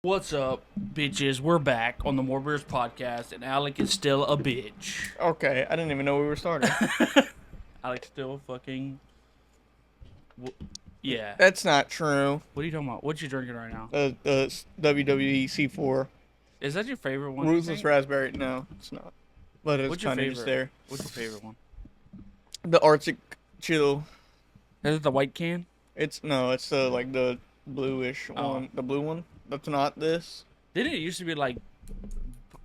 What's up, bitches? We're back on the More Beers podcast, and Alec is still a bitch. Okay, I didn't even know we were starting. Alec's still fucking. Yeah. That's not true. What are you talking about? What you drinking right now? The WWE C4 Is that your favorite one? Ruthless Raspberry. No, it's not. But it's What's your kind of favorite? just there. What's your favorite one? The Arctic Chill. Is it the white can? It's like the bluish one. The blue one. That's not this. Didn't it used to be like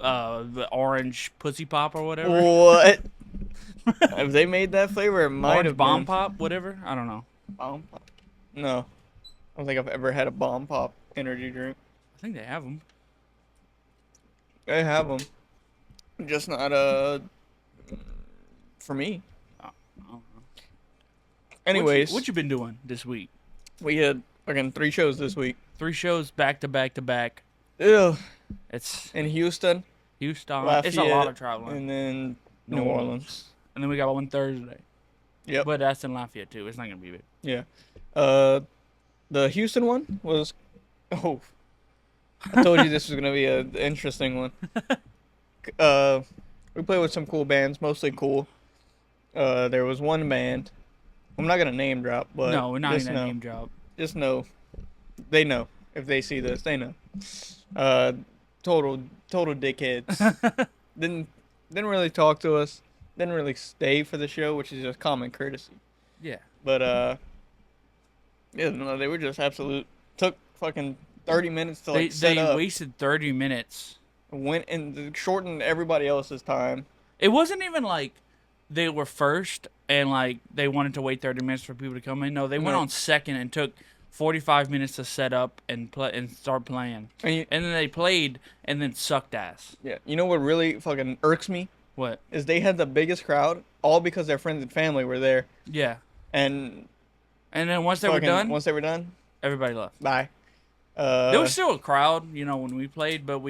the orange pussy pop or whatever? What? If they made that flavor, it might Orange have bomb been. pop, whatever. I don't know. Bomb pop. No, I don't think I've ever had a bomb pop energy drink. I think they have them. They have them, just not for me. I don't know. Anyways, what you been doing this week? we had fucking 3 shows this week. 3 shows back to back to back. Ew. It's In Houston, Houston. Lafayette, It's a lot of traveling. and then New New Orleans. Orleans. And then we got one Thursday. Yep. But that's in Lafayette too. It's not gonna be big. Yeah. The Houston one was. Oh, I told you this was gonna be an interesting one. We played with some cool bands, mostly cool. There was one band. I'm not gonna name drop, but No, we're not just gonna know, name drop. Just know, they know if they see this, they know. Total dickheads. didn't really talk to us. Didn't really stay for the show, which is just common courtesy. Yeah. But yeah, no, they were just absolute. Took fucking 30 minutes to like set They up. wasted 30 minutes. Went and shortened everybody else's time. It wasn't even like they were first and like they wanted to wait 30 minutes for people to come in. No, they went No. on second and took 45 minutes to set up and play and start playing. And And then they played and then sucked ass. yeah, you know what really fucking irks me What? is they had the biggest crowd, all because their friends and family were there. Yeah. And And then once they were fucking- done, once they were done, everybody left. bye. There was still a crowd, when we played, but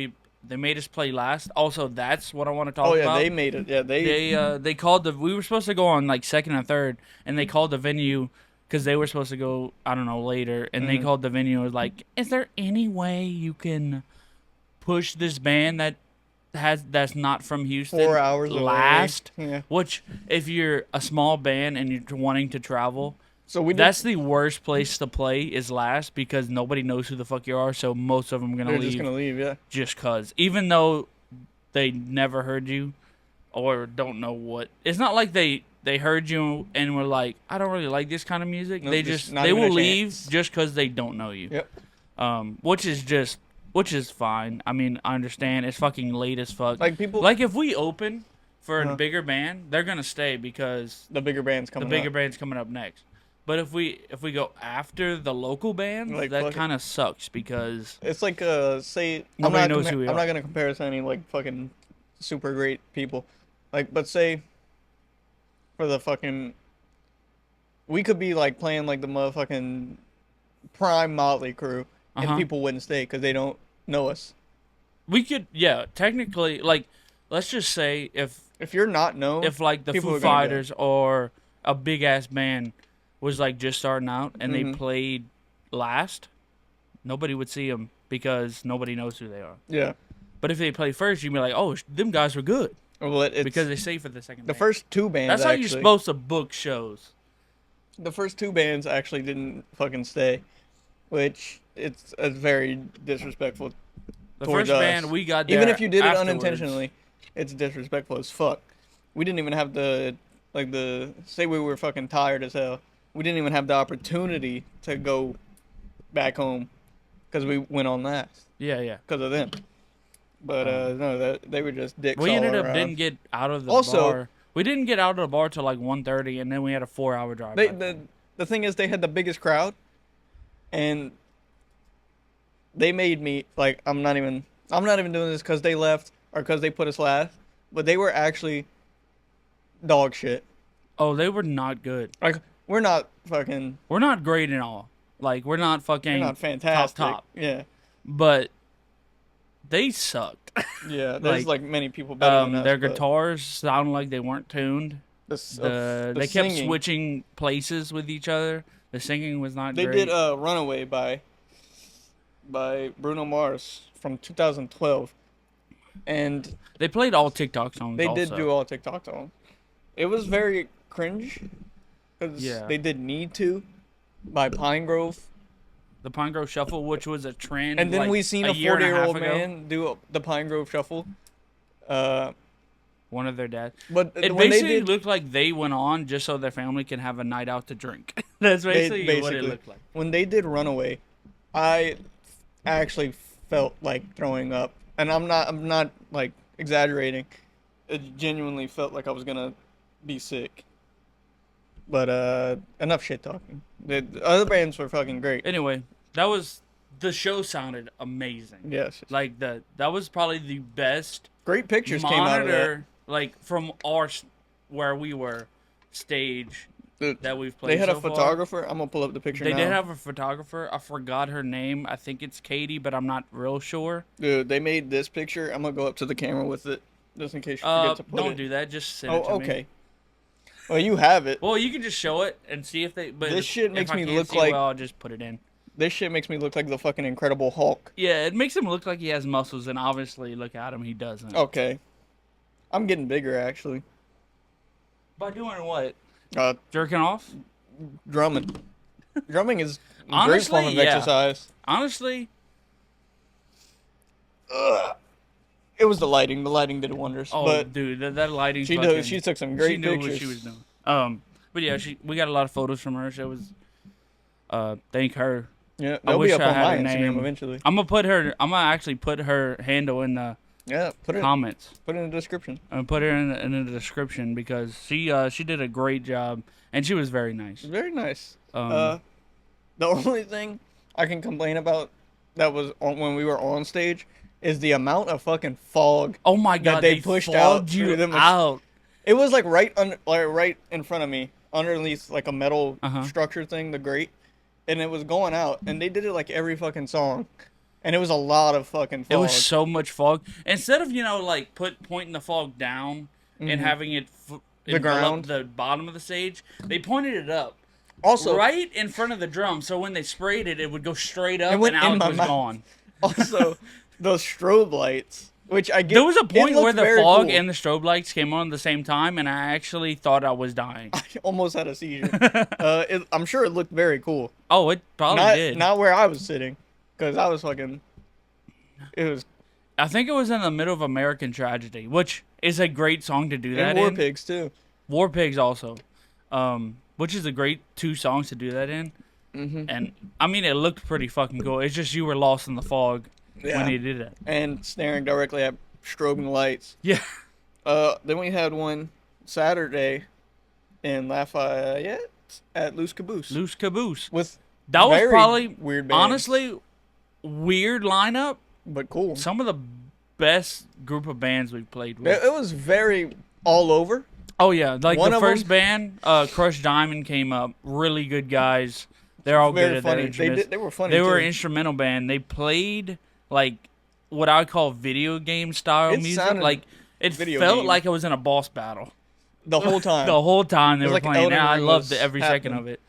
they made us play last. Also, that's what I want to talk Oh yeah, about. they made it. Yeah, They called we were supposed to go on like second and third, and they called the venue because they were supposed to go, I don't know, later, and they called the venue and was like, is there any way you can push this band that's not from Houston 4 hours away. last? Yeah. Which, if you're a small band and you're wanting to travel, So we that's the worst place to play is last because nobody knows who the fuck you are, so most of them are they're gonna just leave gonna leave. Yeah. just cause. Even though they never heard you or don't know what. It's not like they heard you and were like, I don't really like this kind of music. Nope, they just just not they even will a leave chance. just cause they don't know you. Yep. Which is fine. I mean, I understand. It's fucking late as fuck. Like people, Like if we open for a Uh-huh. bigger band, they're gonna stay because the bigger bands the coming. bigger up. band's coming up next. But if we go after the local bands, Like, that fuck it. kind of sucks because It's like say Nobody knows who we I'm are. not gonna compare us to any like fucking super great people, like but say for the fucking we could be like playing like the motherfucking prime Motley crew and Uh-huh. people wouldn't stay because they don't know us. we could, technically, like, let's just say If you're not known, if like the people Foo are gonna go. Fighters or a big ass band was like just starting out and they Mhm. played last, nobody would see them because nobody knows who they are. yeah, But if they play first, you'd be like, oh, them guys were good well it's because they stay for the second. the band. first 2 bands. That's how actually, you're supposed to book shows. The first 2 bands actually didn't fucking stay, which it's very disrespectful. The towards first us. band we got there Even if you did it afterwards. unintentionally, it's disrespectful as fuck. We didn't even have the say we were fucking tired as hell. We didn't even have the opportunity to go back home because we went on last Yeah. because of them. But no, they were just dicks. We all ended up around. didn't get out of the Also- bar. We didn't get out of the bar till like 1:30, and then we had a 4-hour drive. They, back. the thing is, they had the biggest crowd, and they made me like I'm not even doing this because they left or because they put us last, but they were actually dog shit. Oh, they were not good. Like we're not fucking, We're not great at all. Like we're not fucking we're not fantastic. top. Yeah, But they sucked. yeah. There's Like, like many people better than us. Their but guitars sounded like they weren't tuned. They kept singing. switching places with each other. The singing was not They great. did "Runaway" by by Bruno Mars from 2012, and They played all TikTok songs they did also. do all TikTok songs. It was very cringe because Yeah. they did "Need to" by Pine Grove, The Pine Grove Shuffle, which was a trend and then like we seen a a year and a half 40-year-old ago. man do the Pine Grove Shuffle. Uh, One of their dads. but It when they basically did, looked like they went on just so their family can have a night out to drink. That's basically what it looked like. when they did "Runaway," I actually felt like throwing up, and I'm not like exaggerating. It genuinely felt like I was gonna be sick. But enough shit talking. The other bands were fucking great. Anyway, the show sounded amazing. Yes. Like that was probably the best Great pictures came out of that. monitor like from where we were stage that we've played They had so a far. photographer. I'm gonna pull up the picture They now. did have a photographer. I forgot her name. I think it's Katie, but I'm not real sure. Dude, they made this picture. I'm gonna go up to the camera with it, just in case you forget to put Don't it. do that. Just send it to Oh, me. okay. Well, you have it. Well, you can just show it and see if they. But This shit if makes I me can't look see like- Well, I'll just put it in. This shit makes me look like the fucking Incredible Hulk. Yeah, it makes him look like he has muscles, and obviously, look at him, he doesn't. Okay. I'm getting bigger actually. By doing what? Uh, Jerking off? drumming. Drumming is a great Honestly, form of yeah. exercise. Honestly, Ugh. It was the lighting. The lighting did wonders. oh, but dude, that lighting. she fucking, does. She took some great she knew pictures. what she was doing. But yeah, we got a lot of photos from her. So it was, thank her. Yeah, I they'll wish be up I on had my her Instagram name. eventually. I'm gonna actually put her handle in the Yeah, put it comments. in the description. I'm gonna put her in the description because she did a great job and she was very nice. Very nice. Um, The only thing I can complain about that was when we were on stage is the amount of fucking fog. Oh my god, they pushed out fogged through you them. out. It was like right in front of me, underneath like a metal Uh-huh. structure thing, the grate, and it was going out. And they did it like every fucking song, and it was a lot of fucking fog. It was so much fog. Instead of like pointing the fog down and having it The envelop ground. the bottom of the stage, they pointed it up. Also, Right in front of the drum, so when they sprayed it, it would go straight up It went and in out my was mouth. gone. also those strobe lights, which I get. There was a it point looked where the very fog cool. and the strobe lights came on at the same time, and I actually thought I was dying. I almost had a seizure. I'm sure it looked very cool. Oh, it probably Not did. not where I was sitting, because I was fucking. It was I think it was in the middle of American Tragedy, which is a great song to do that and War in. Pigs too. War Pigs also, which is a great 2 songs to do that in. Mm-hmm. And I mean, it looked pretty fucking cool. It's just you were lost in the fog Yeah. when you did it. And staring directly at strobing lights. Yeah. Then we had one Saturday in Lafayette at Loose Caboose. Loose Caboose. With That was very probably weird bands, honestly weird lineup. but cool. Some of the best group of bands we've played with. It was very all over. Oh yeah, like One the of first them- band, Crush Diamond came up. Really good guys. They're all Very good at funny. their instruments. They were funny. They were too. an instrumental band. They played like what I would call video game style It music. sounded Like it video felt game. like it was in a boss battle the whole time. the whole time they It were was like playing. Elden And I Ring loved was every second happening. of it.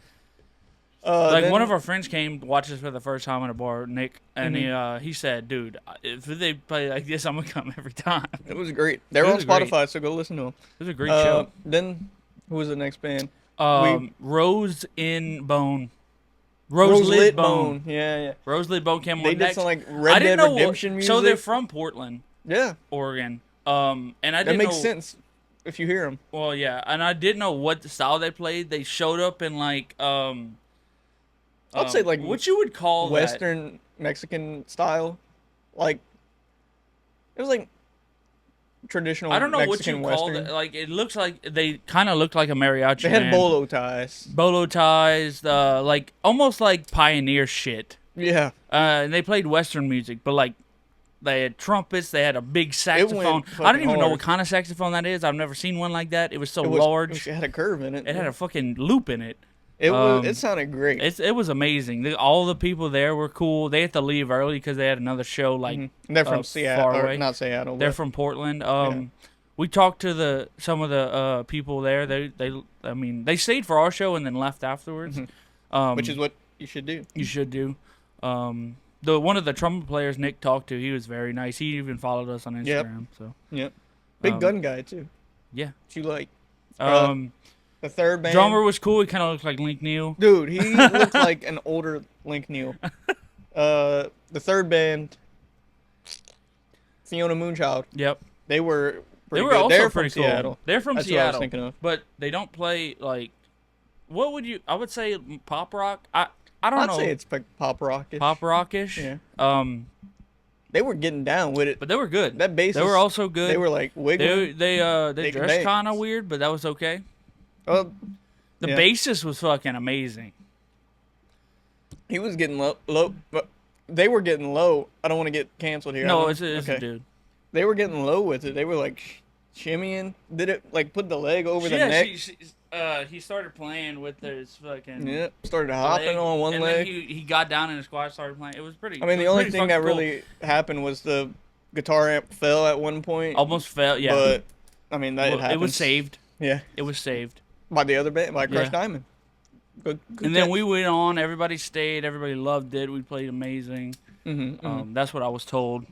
Like Then- one of our friends came to watch us for the first time at a bar, Nick, and he said, "Dude, if they play like this, I'm gonna come every time." It It was great. They're It on was great. Spotify, so go listen to them. was a great show. Then who was the next band? Rose in Bone. Rose Lit Bone. Yeah. Rose Lit Bone came They on did next. some like I Red didn't Dead know Redemption music. So they're from Portland, yeah, Oregon. And I that didn't makes know, sense if you hear them. Well, yeah, and I didn't know what the style they played. They showed up in like I'd say like what you would call that. Western Mexican style, like it was like traditional. I don't know Mexican what you call Western. it. Like it looks like they kind of looked like a mariachi. They had band. bolo ties. Bolo ties, like almost like pioneer shit. Yeah, And they played Western music, but like they had trumpets. They had a big saxophone. I fucking don't even know hard. what kind of saxophone that is. I've never seen one like that. It was so it was, large. It had a curve in it. It had a fucking loop in it. It sounded great. It was amazing. All the people there were cool. They had to leave early because they had another show. Like And they're from Seattle, far or away. not Seattle. They're but from Portland. We talked to some of the people there. They stayed for our show and then left afterwards. which is what you should do. You should do. The one of the trumpet players Nick talked to, he was very nice. He even followed us on Yep. Instagram. So Yep. Big gun guy too. yeah. You like Um, the third band? drummer was cool. He kind of looked like Link Neal. Dude, he looked like an older Link Neal. The third band, Fiona Moonchild. Yep. They were They pretty were good. also They're pretty from cool. Seattle. They're from That's what I was Seattle, thinking of. but they don't play like. What would you? I would say pop rock. I don't I'd know. say it's like pop rockish. Pop rockish. Yeah. They were getting down with it. But they were good. That bass. They were also good. They were like wiggling. They They could dressed dance. kind of weird, but that was okay. Well, The yeah. bassist was fucking amazing. he was getting low. But they were getting low. I don't want to get canceled here. No, I it's don't- a dude. They were getting low with it. They were like shimmying. Did it like put the leg over the Yeah, neck? he started playing with his fucking Yeah. Started hopping leg, on one and leg. then he got down in his squat, started playing. It was pretty. I mean, it the was only pretty thing that fucking cool. really happened was the guitar amp fell at one point. Almost fell. Yeah, But I mean, that Well, happened. it was saved. Yeah. It was saved. By the other band, by Crushed Yeah. Diamond. Good And then catch. we went on. Everybody stayed. Everybody loved it. We played amazing. That's what I was told.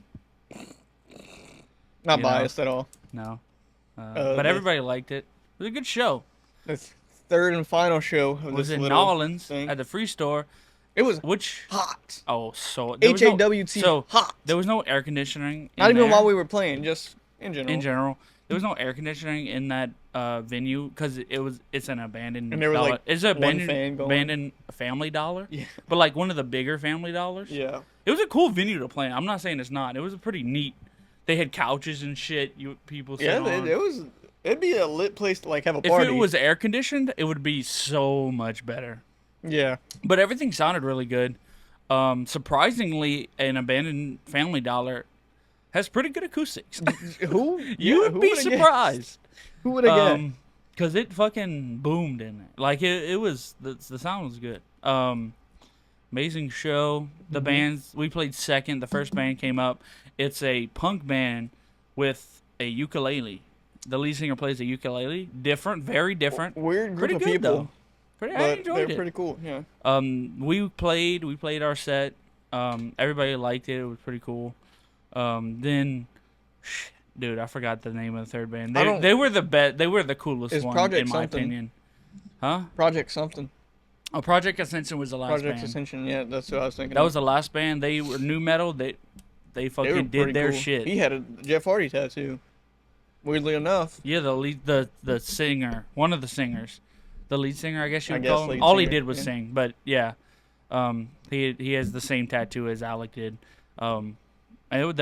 Not you know. biased at all. No, the- but everybody liked it. It was a good show. The third and final show of It was this in little Nolans thing. at the Free Store, It was which hot. so there was no- HAWT so hot. there was no air conditioning. Not in even there. while we were playing, just in general. In general, there was no air conditioning in that venue because it's an abandoned. And there was, dollar. like, It's an one fan going. abandoned Family Dollar. Yeah. But like one of the bigger Family Dollars. Yeah. It was a cool venue to play in. I'm not saying it's not. It was a pretty neat. They had couches and shit. People sit Yeah, on. it was. It'd be a lit place to like have a If party. it was air conditioned, it would be so much better. Yeah. But everything sounded really good. Surprisingly, an abandoned Family Dollar has pretty good acoustics. Who? You Yeah, would who be would've guessed? surprised. Who would have guessed? Because it fucking boomed in there. Like, it was, the sound was good. Amazing show. The bands, we played second. The first band came up. It's a punk band with a ukulele. The lead singer plays a ukulele. Different, very different. Weird group Pretty of good, people. though. I But enjoyed they're it. pretty cool. Yeah. We played our set. Everybody liked it. It was pretty cool. Then, dude, I forgot the name of the third band. They were the best. They were the coolest Is one Project in my something? opinion. Huh? Project something. Oh, Project Ascension was the last Project band. Ascension. Yeah, that's what I was thinking. That of. was the last band. They were new metal. They They were fucking pretty did their cool. shit. He had a Jeff Hardy tattoo. Weirdly enough. Yeah, the singer, one of the singers, the lead singer, I guess you I would guess call him. lead All he singer, did was yeah. sing, but yeah, he has the same tattoo as Alec did. They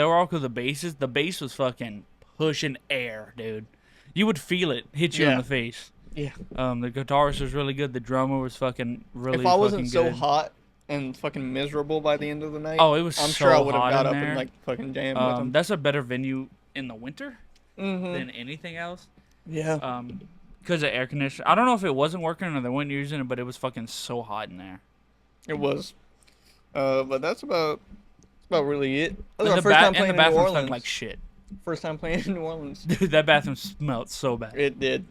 were all cool. The bass was fucking pushing air, dude. You would feel it hit you in Yeah. the face. Yeah. The guitarist was really good. The drummer was fucking really. If I wasn't fucking so good. hot and fucking miserable by the end of the night, Oh, it was I'm so sure I would have hot got in up there. and like fucking jammed with him. That's a better venue in the winter Mm-hmm. than anything else. Yeah. Because of air conditioning. I don't know if it wasn't working or they weren't using it, but it was fucking so hot in there. It was. But that's about really it. That was And our the, first time and playing the in New bathroom Orleans. stunk like shit. First time playing in New Orleans. Dude, that bathroom smelled so bad. It did.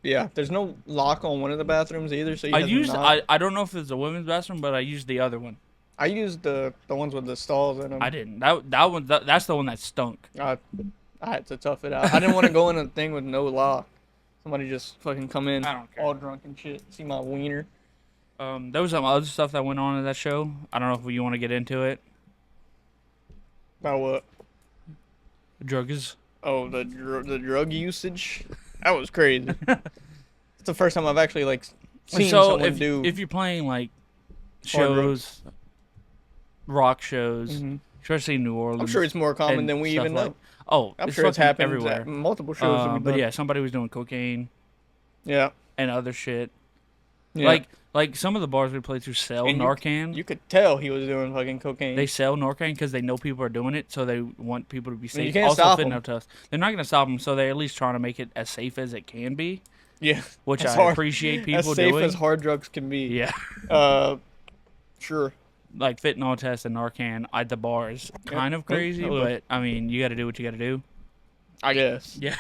Yeah. There's no lock on one of the bathrooms either, so you I have to used knock. I don't know if it's a women's bathroom, but I used the other one. I used the ones with the stalls in them. I didn't. That one that's the one that stunk. I had to tough it out. I didn't want to go in a thing with no lock. Somebody just fucking come in I don't care. all drunk and shit. See my wiener. There was some other stuff that went on at that show. I don't know if you want to get into it. About what? Drugs. Oh, the drug usage. That was crazy. It's the first time I've actually like seen So someone do. if you're playing like Hard shows, rock shows, Mhm. especially in New Orleans. I'm sure it's more common and than we stuff even know. like- Oh, I'm sure it's fucking happened everywhere. at multiple shows. that we've But done. yeah, somebody was doing cocaine Yeah. and other shit. Yeah. Like some of the bars we played through sell And Narcan. You could tell he was doing fucking cocaine. They sell Narcan because they know people are doing it, so they want people to be safe. you can't also, stop fentanyl 'em. tests. They're not gonna stop them, so they're at least trying to make it as safe as it can be, yeah. which As I hard- appreciate people as safe doing. as hard drugs can be. Yeah, Sure. like fentanyl tests and Narcan at the bar is kind of crazy, Hello. but I mean, you got to do what you got to do. I guess. Yeah,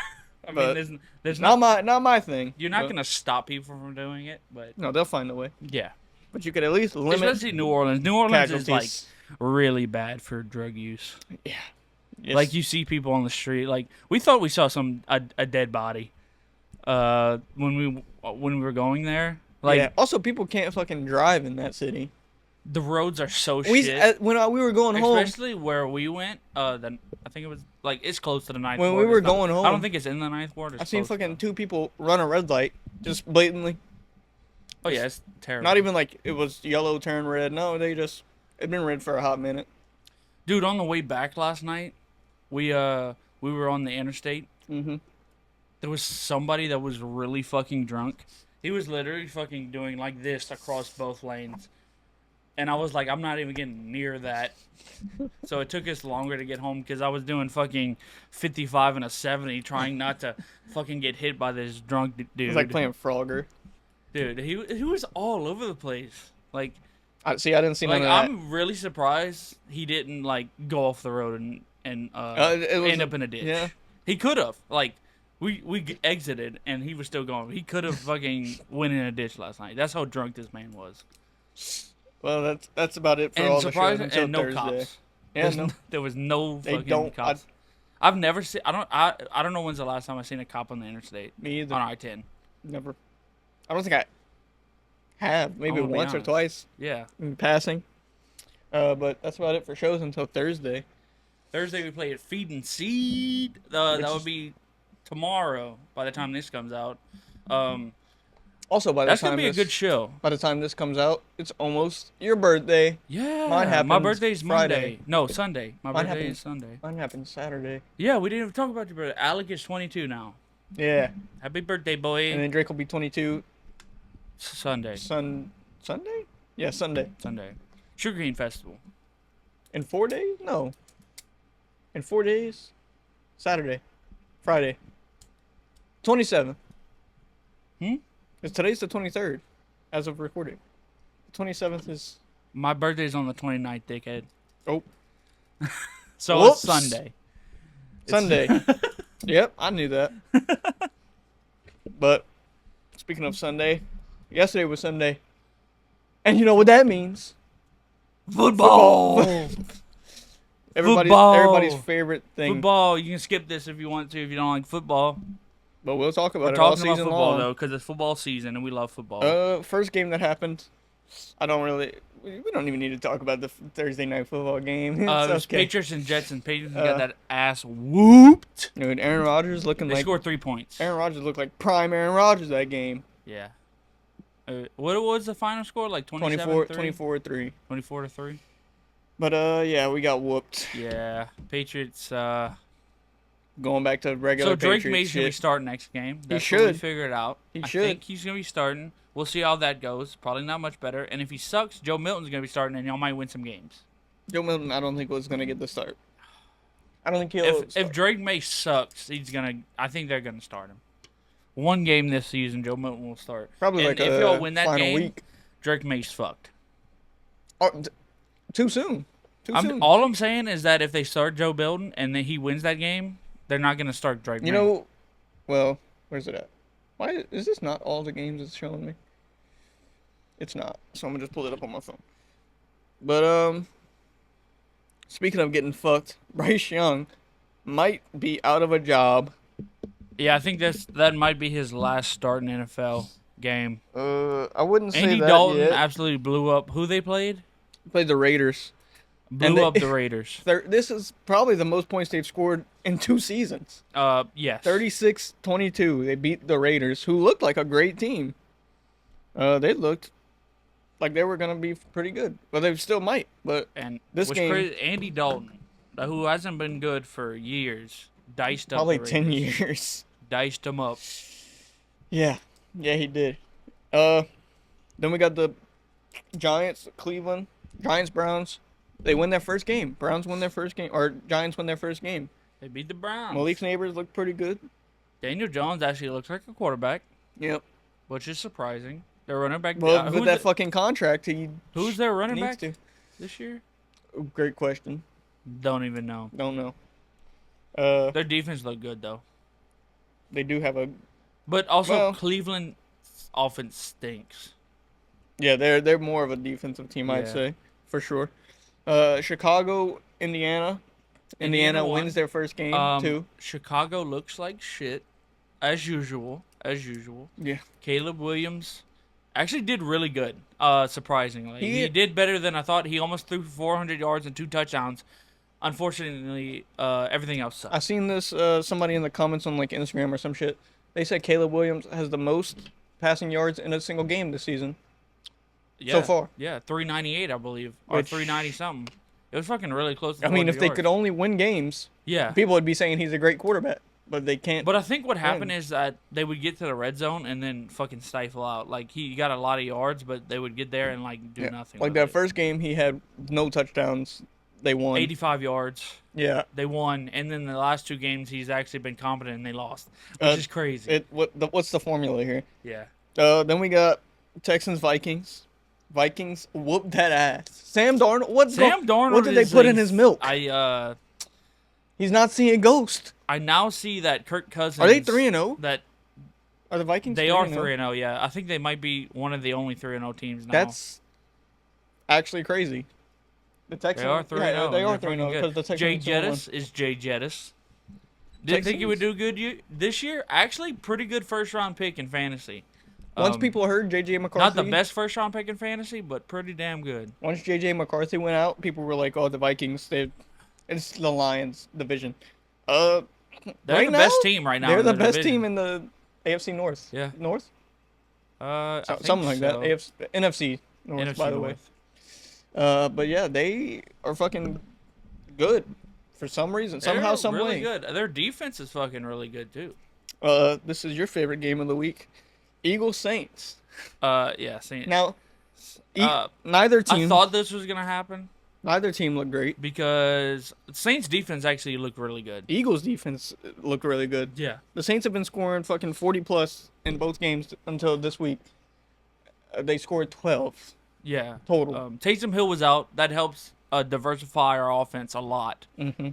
I But mean, there's not Not my thing. you're not but- gonna stop people from doing it, but No, they'll find a way. yeah. but you could at least limit Especially New Orleans. New Orleans is like casualties. really bad for drug use. Yeah. Like you see people on the street. Like we thought we saw a dead body. When we were going there. Like yeah. Also, people can't fucking drive in that city. the roads are so shit. When we were going home, Especially where we went. Then I think it was like it's close to the ninth when ward. we were It's not- going home, I don't think it's in the ninth ward. It's I seen close fucking though. 2 people run a red light, just blatantly. Oh yeah, it's terrible. Not even like it was yellow turn red. No, it'd been red for a hot minute. Dude, on the way back last night, we were on the interstate. Mm-hmm. There was somebody that was really fucking drunk. He was literally fucking doing like this across both lanes. And I was like, I'm not even getting near that. So it took us longer to get home because I was doing fucking 55 and a 70 trying not to fucking get hit by this drunk dude. It was like playing Frogger. Dude, he was all over the place. Like, I didn't see none like of that. I'm really surprised he didn't like go off the road and It was end up in a ditch. Yeah. He could have. Like, we exited and he was still going. He could have fucking went in a ditch last night. That's how drunk this man was. Well, that's about it for And all the shows surprising, until and no Thursday. cops. Yeah, There was no They fucking don't- cops. I've never seen. I don't know when's the last time I seen a cop on the interstate Me either. on I-10. Never. I don't think I have. Maybe I'm gonna be once or honest. twice Yeah. in passing. But that's about it for shows until Thursday. Thursday we play at Feed and Seed. That is- would be tomorrow by the time this comes out. Also, That's gonna be a good show. by the time this comes out, it's almost your birthday. Yeah. Mine My happens birthday's Friday. Monday. No, Sunday. My Mine birthday happens- is Sunday. Mine happens Saturday. Yeah, we didn't even talk about your birthday. Alec is 22 now. Yeah. Happy birthday, boy. And then Drake will be 22 Sunday. Sunday? Yeah, Sunday. Sunday. Sugar Cane Festival. In 4 days? No. In 4 days? Saturday. Friday. 27th. Hmm? Because today's the 23rd, as of recording. The 27th is... My birthday's on the 29th, dickhead. Oh. So Whoops. it's Sunday. Sunday. Yep, I knew that. But, speaking of Sunday, yesterday was Sunday. And you know what that means. Football. Football. Everybody's favorite thing. Football. You can skip this if you want to, if you don't like football. But we'll talk about We're it all talking about season football, long. though, because it's football season, and we love football. First game that happened, I don't really... We don't even need to talk about the Thursday night football game. It was It's okay. Patriots and Jets, and Patriots got that ass whooped. Dude, Aaron Rodgers looking They like... scored 3 points. Aaron Rodgers looked like prime Aaron Rodgers that game. Yeah. What was the final score? Like 24 24 3. 24 to 3? But, yeah, we got whooped. Yeah. Patriots, Going back to regular so Drake Patriots May's going to be shit. starting next game. That's should. What we figured out. He I should. think he's going to be starting. We'll see how that goes. Probably not much better. And if he sucks, Joe Milton's going to be starting, and y'all might win some games. Joe Milton, I don't think was going to get the start. I don't think he'll If start. Drake May sucks, I think they're going to start him. One game this season, Joe Milton will start. Probably And like if a y'all win that final game, week. Drake May's fucked. Too soon. Too soon. All I'm saying is that if they start Joe Milton and then he wins that game, they're not going to start Drake May. You know, well, where's it at? Why is this not all the games it's showing me? It's not. So I'm gonna just pull it up on my phone. But speaking of getting fucked, Bryce Young might be out of a job. Yeah, I think that might be his last start in NFL game. I wouldn't say Andy that Dalton yet. absolutely blew up. Who they played? Played the Raiders. Blew up the Raiders. This is probably the most points they've scored in 2 seasons. Yes. 36-22. They beat the Raiders, who looked like a great team. They looked like they were gonna be pretty good. Well, they still might. But And this what's game- crazy, Andy Dalton, who hasn't been good for years, diced up probably the 10 Raiders. years. Diced them up. Yeah, he did. Then we got the Giants, Cleveland, Giants, Browns. They win their first game. Browns win their first game, or Giants win their first game. They beat the Browns. Malik's neighbors look pretty good. Daniel Jones actually looks like a quarterback, Yep. which is surprising. Their running back. Well, with who's, that fucking contract, he who's their running needs back to. this year? Great question. Don't even know. Don't know. Their defense looked good though. They do have a. But also Well- Cleveland offense stinks. Yeah, they're more of a defensive team, I'd Yeah. say, for sure. Chicago, Indiana. Indiana Indiana wins won. their first game too. Chicago looks like shit, as usual. As usual. Yeah, Caleb Williams actually did really good. Surprisingly, he he. did better than I thought. He almost threw for 400 yards and 2 touchdowns. Unfortunately, everything else I sucked. seen this somebody in the comments on like Instagram or some shit. They said Caleb Williams has the most passing yards in a single game this season so Yeah, far. yeah, 398, I believe, or Which 390 something. It was fucking really close to I mean, 400 if they yards. could only win games, Yeah, people would be saying he's a great quarterback. But they can't. but I think what happened win. is that they would get to the red zone and then fucking stifle out. Like he got a lot of yards, but they would get there and like do Yeah, nothing. like with that it. first game, he had no touchdowns. They won. 85 yards. Yeah. They won, and then the last 2 games he's actually been competent and they lost, which is crazy. What's the formula here? Yeah. Then we got Texans Vikings. Vikings whooped that ass. Sam Darnold. What did they put in his milk? He's not seeing ghost. I now see that Kirk Cousins. Are they 3-0? That Are the Vikings? they are 3-0? 3-0. Yeah, I think they might be one of the only 3-0 teams now. That's actually crazy. The Texans. They are 3-0. Yeah, they are They're 3-0 fucking because the good. Texans. Jay Jettis is Jay Jettis. Didn't think he would do good this year. Actually, pretty good first round pick in fantasy. Once people heard JJ McCarthy, Not the best first round pick in fantasy, but pretty damn good. Once JJ McCarthy went out, people were like, "Oh, the Vikings. It's the Lions division." They're right the now, best team right now. They're in the the best division. team in the AFC North. Yeah. North. I think Something like that. so. NFC North, NFC by the way. North. But yeah, they are fucking good for some reason, somehow, They're some really way. good. Their defense is fucking really good too. This is your favorite game of the week, Eagles Saints. Yeah. Saints. Now, Uh, neither I team, thought this was gonna happen neither team looked great. because Saints defense actually looked really good. Eagles defense looked really good. Yeah. The Saints have been scoring fucking 40 plus in both games until this week. They scored 12 Yeah. total. Taysom Hill was out. That helps diversify our offense a lot. Mm-hmm.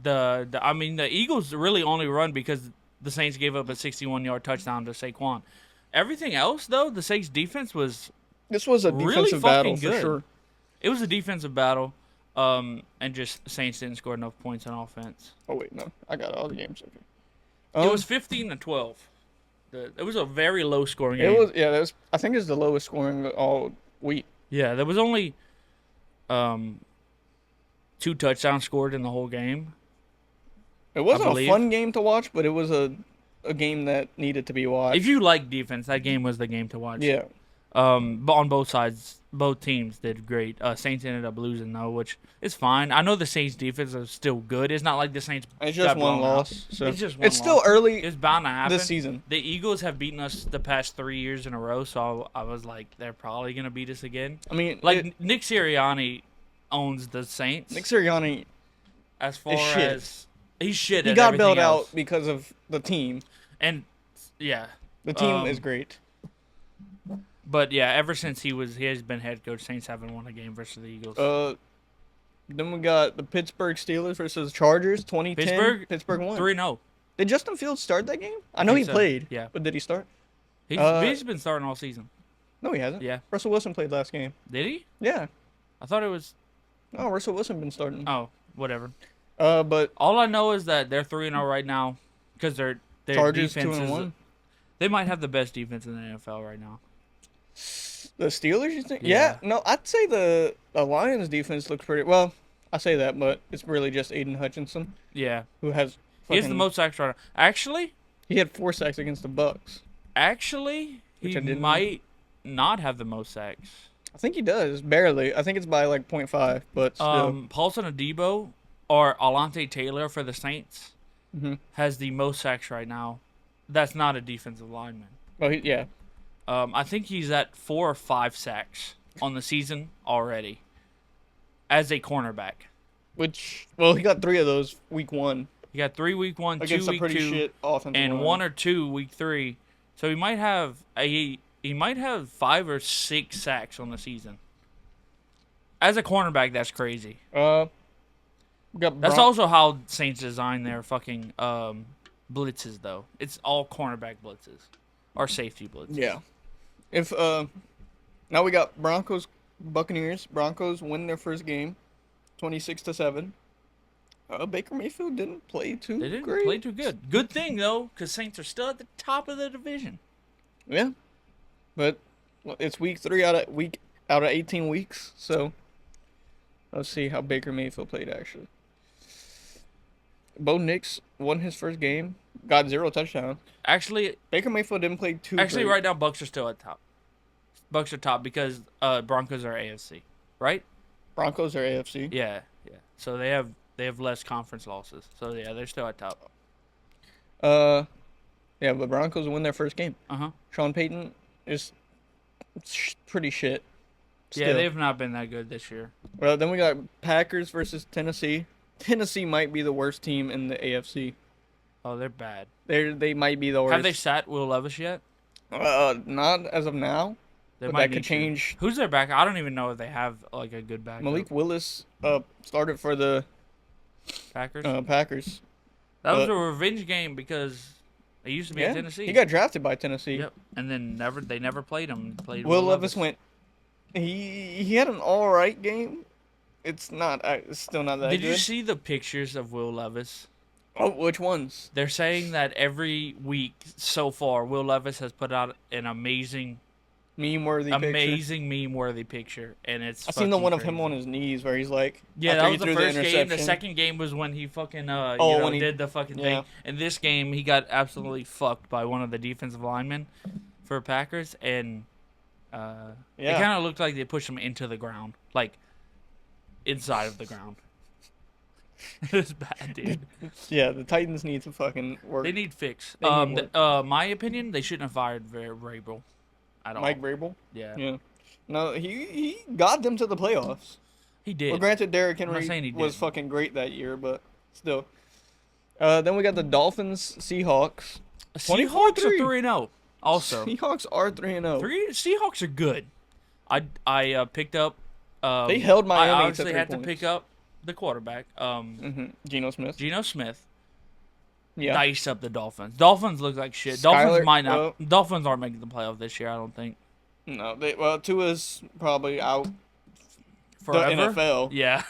The Eagles really only run because the Saints gave up a 61-yard touchdown to Saquon. Everything else, though, the Saints defense was This was a really defensive battle fucking for good. sure. It was a defensive battle, and just Saints didn't score enough points on offense. Oh wait, no, I got all the games. Okay. It was 15-12. It was a very low scoring game. It was yeah. That was I think it's the lowest scoring all week. Yeah, there was only 2 touchdowns scored in the whole game. It wasn't a believe. fun game to watch, but it was a game that needed to be watched. If you like defense, that game was the game to watch. Yeah. But on both sides, both teams did great. Saints ended up losing though, which is fine. I know the Saints defense is still good. It's not like the Saints. It's just got one blown out. loss. So It's just one it's still loss. early It's bound to happen this season. The Eagles have beaten us the past 3 years in a row, so I was like, they're probably gonna beat us again. I mean, Like Nick Sirianni owns the Saints. Nick Sirianni, as far is shit. as he's shit. he at got everything bailed else. out because of the team. And yeah, The team is great. but yeah, ever since he has been head coach, Saints haven't won a game versus the Eagles. Then we got the Pittsburgh Steelers versus Chargers, 2010. Pittsburgh won. 3-0. Did Justin Fields start that game? I know he think so. played. Yeah. But did he start? He's been starting all season. No, he hasn't. Yeah. Russell Wilson played last game. Did he? Yeah. I thought it was. Oh, Russell Wilson been starting. Oh, whatever. But All I know is that they're 3-0 right now because their Chargers defense 2-1. They might have the best defense in the NFL right now. The Steelers, you think? Yeah. No, I'd say the Lions defense looks pretty well. I say that, but it's really just Aiden Hutchinson Yeah. who has. He has the fucking- most sacks right now. Actually, He had 4 sacks against the Bucks. he Which I didn't- might not have the most sacks. I think he does barely. I think it's by like 0.5, but still. Paulson Adebo or Alante Taylor for the Saints Mhm. has the most sacks right now. That's not a defensive lineman. Well, yeah. I think he's at 4 or 5 sacks on the season already as a cornerback. He got 3 of those week 1 He got 3 week 1, 2 against a week pretty 2, shit offensive and line. 1 or 2 week 3. So he might have 5 or 6 sacks on the season. As a cornerback, that's crazy. We got That's also how Saints design their fucking blitzes, though. It's all cornerback blitzes or safety blitzes. Yeah. If Now we got Broncos, Buccaneers. Broncos win their first game, 26-7. Baker Mayfield didn't play They too didn't play great. too good. Good thing though, because Saints are still at the top of the division. Yeah, but it's week 3 out of 18 weeks. So let's see how Baker Mayfield played actually. Bo Nix won his first game, got 0 touchdowns. Actually, Baker Mayfield didn't play too great. right now Bucks are still at top. Bucks are top because Broncos are AFC, right? Broncos are AFC. Yeah, yeah. So they have less conference losses. So yeah, they're still at top. Yeah, but Broncos win their first game. Uh-huh. Sean Payton is pretty shit. Yeah, Still. they've not been that good this year. Well, then we got Packers versus Tennessee. Tennessee might be the worst team in the AFC. Oh, they're bad. They might be the worst. Have they sat Will Levis yet? Not as of now. They But might that need could to. change. Who's their back? I don't even know if they have like a good backup. Malik Willis started for the Packers. Packers. That was a revenge game because they used to be in Tennessee. He got drafted by Tennessee. Yep. And then they never played him. Played Will Levis went. He had an all right game. It's still not that Did good. you see the pictures of Will Levis? Oh, which ones? They're saying that every week so far, Will Levis has put out an amazing meme-worthy picture, and it's. I seen the one crazy. of him on his knees where he's like. Yeah, after that he was the threw first game. The interception. second game was when he fucking when he did the fucking yeah. thing. In this game, he got absolutely fucked by one of the defensive linemen for Packers, and it kind of looked like they pushed him into the ground, like inside of the ground. It was bad, dude. Yeah, the Titans need to fucking work. They need fix. They need My opinion, they shouldn't have fired Vrabel at all. Mike Vrabel. Yeah. Yeah. No, he got them to the playoffs. He did. Well, granted, Derrick Henry was fucking great that year, but still. Then we got the Dolphins, Seahawks. Seahawks are 3-0. Also, Seahawks are 3-0. Seahawks are good. I picked up. They held Miami. I obviously to 3 had points. to pick up the quarterback. Geno Smith. Yeah. Diced up the Dolphins. Dolphins look like shit. Dolphins aren't making the playoff this year. I don't think. No, Tua's probably out. Forever? The NFL. Yeah.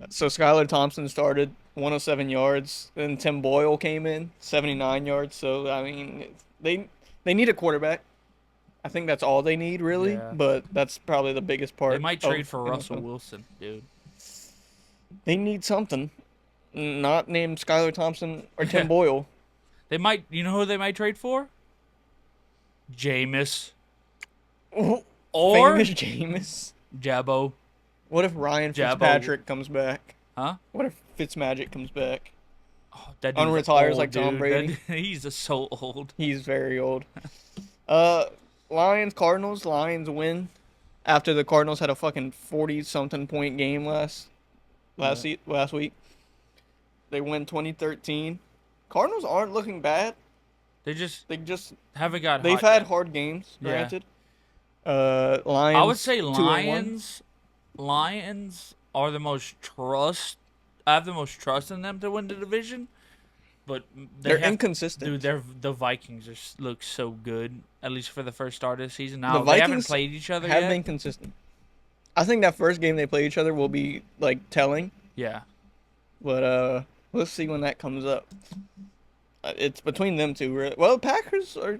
So Skylar Thompson started 107 yards. Then Tim Boyle came in 79 yards. So I mean, they need a quarterback. I think that's all they need really. Yeah. But that's probably the biggest part. They might trade for Russell Wilson, dude. They need something, not named Skylar Thompson or Tim Boyle. They might. You know who they might trade for? Jameis. Or famous Jameis. Jabbo. What if Ryan Fitzpatrick comes back? Huh? What if Fitzmagic comes back? Oh, that unretires old, like Tom Brady. He's so old. He's very old. Lions, Cardinals. Lions win after the Cardinals had a fucking 40-something point game last week. They win 2013. Cardinals aren't looking bad. They just haven't got. They've had hard games, granted. Lions. I would say Lions. Lions are the most trust. I have the most trust in them to win the division, but they're inconsistent. Dude, the Vikings look so good. At least for the first start of the season. Now the Vikings they haven't played each other yet. Have been consistent. I think that first game they play each other will be like telling. Yeah. But let's see when that comes up. It's between them two. Really. Well, Packers are.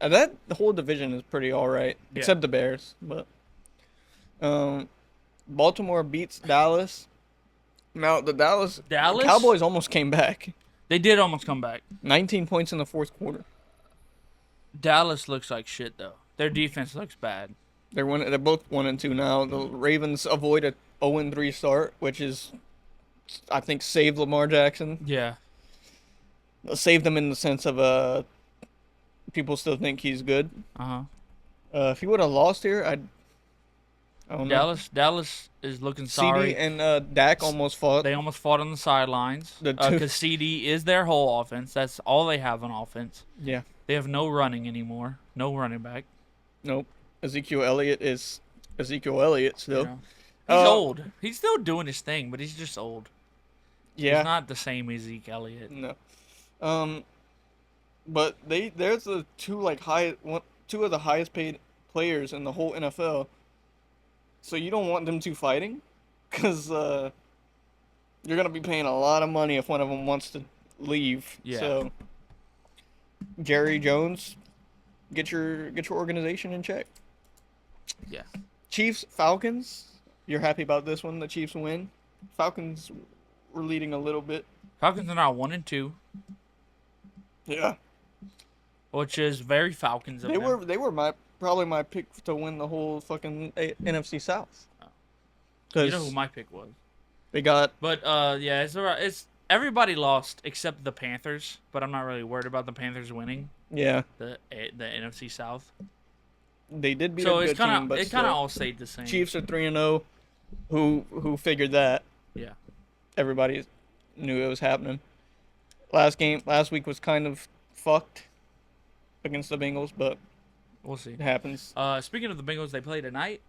The whole division is pretty all right, except the Bears. But Baltimore beats Dallas. Now the Dallas Cowboys almost came back. They did almost come back. 19 points in the fourth quarter. Dallas looks like shit though. Their defense looks bad. They're both 1-2 now. The Ravens avoid a 0-3 start, which is, I think, saved Lamar Jackson. Yeah. Saved them in the sense of people still think he's good. If he would have lost here, I don't know. Dallas is looking sorry. CD and Dak almost fought. They almost fought on the sidelines because CD is their whole offense. That's all they have on offense. Yeah. They have no running anymore. No running back. Nope. Ezekiel Elliott still. Yeah. He's old. He's still doing his thing, but he's just old. Yeah. He's not the same Ezekiel Elliott. No. But there's the two of the highest paid players in the whole NFL. So you don't want them two fighting, because you're gonna be paying a lot of money if one of them wants to leave. Yeah. So Jerry Jones, get your organization in check. Yeah. Chiefs Falcons. You're happy about this one? The Chiefs win. Falcons were leading a little bit. Falcons are now 1-2, Yeah. which is very Falcons of them. They were probably my pick to win the whole fucking NFC South. You know who my pick was. They got. But yeah, it's alright. It's everybody lost except the Panthers, but I'm not really worried about the Panthers winning Yeah. the NFC South. They did beat So a it's good kind team, of but it kind of still. all stayed the same. Chiefs are 3-0. Who figured that? Yeah. Everybody knew it was happening. Last week was kind of fucked against the Bengals, but We'll see. it happens. Speaking of the Bengals, they play tonight.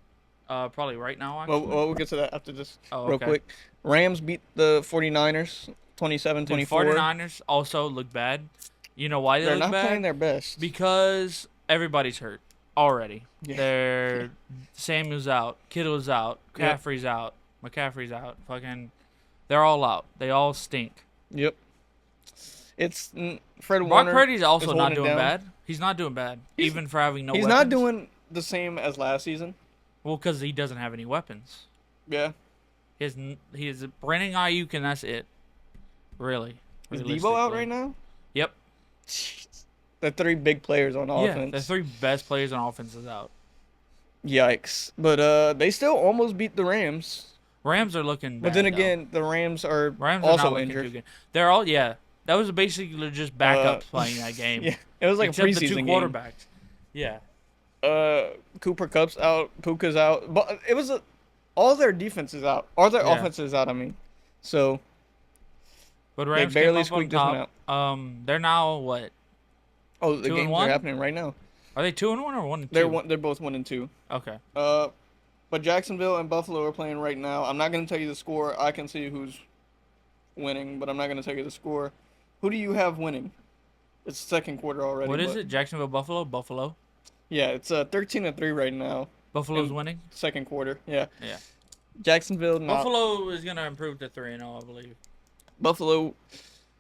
Probably right now. Well, Actually. we'll get to that after this Oh, real okay. quick. Rams beat the 49ers 27-24. The 49ers also look bad. You know why they They're look not bad? playing their best. Because everybody's hurt already. Yeah. They're Samuel's out, Kittle's out, Yep. McCaffrey's out, they're all out. They all stink. Yep. It's Fred Brock Warner. Purdy's also is not holding it doing down. bad. He's not doing bad, even for having no He's weapons. not doing the same as last season. Well, because he doesn't have any weapons. Yeah. He has Brandon Ayuk, and that's it. Really. Is Debo out right now? Yep. The three big players on offense. Yeah, the three best players on offense is out. Yikes. But they still almost beat the Rams. Rams are looking bad, But then though. again, the Rams are Rams are also not looking too injured. good. They're all That was basically just backups playing that game. Yeah, it was like Except a the two preseason game. quarterbacks. Yeah. Cooper Kupp's out, Puka's out, but it was all their defense is out, all their offense is out. I mean, so But they Rams barely came up on squeaked this one top. out. They're now what? Oh, the 2-1? games are happening right now. Are they 2-1 or 1-2? They're both 1-2. Okay. But Jacksonville and Buffalo are playing right now. I'm not gonna tell you the score. I can see who's winning, but I'm not gonna tell you the score. Who do you have winning? It's second quarter already. What is it? Jacksonville, Buffalo, Buffalo. Yeah, it's 13-3 right now. Buffalo's in winning. Second quarter. Yeah. Yeah. Jacksonville. Not. Buffalo is gonna improve to 3-0, I believe. Buffalo.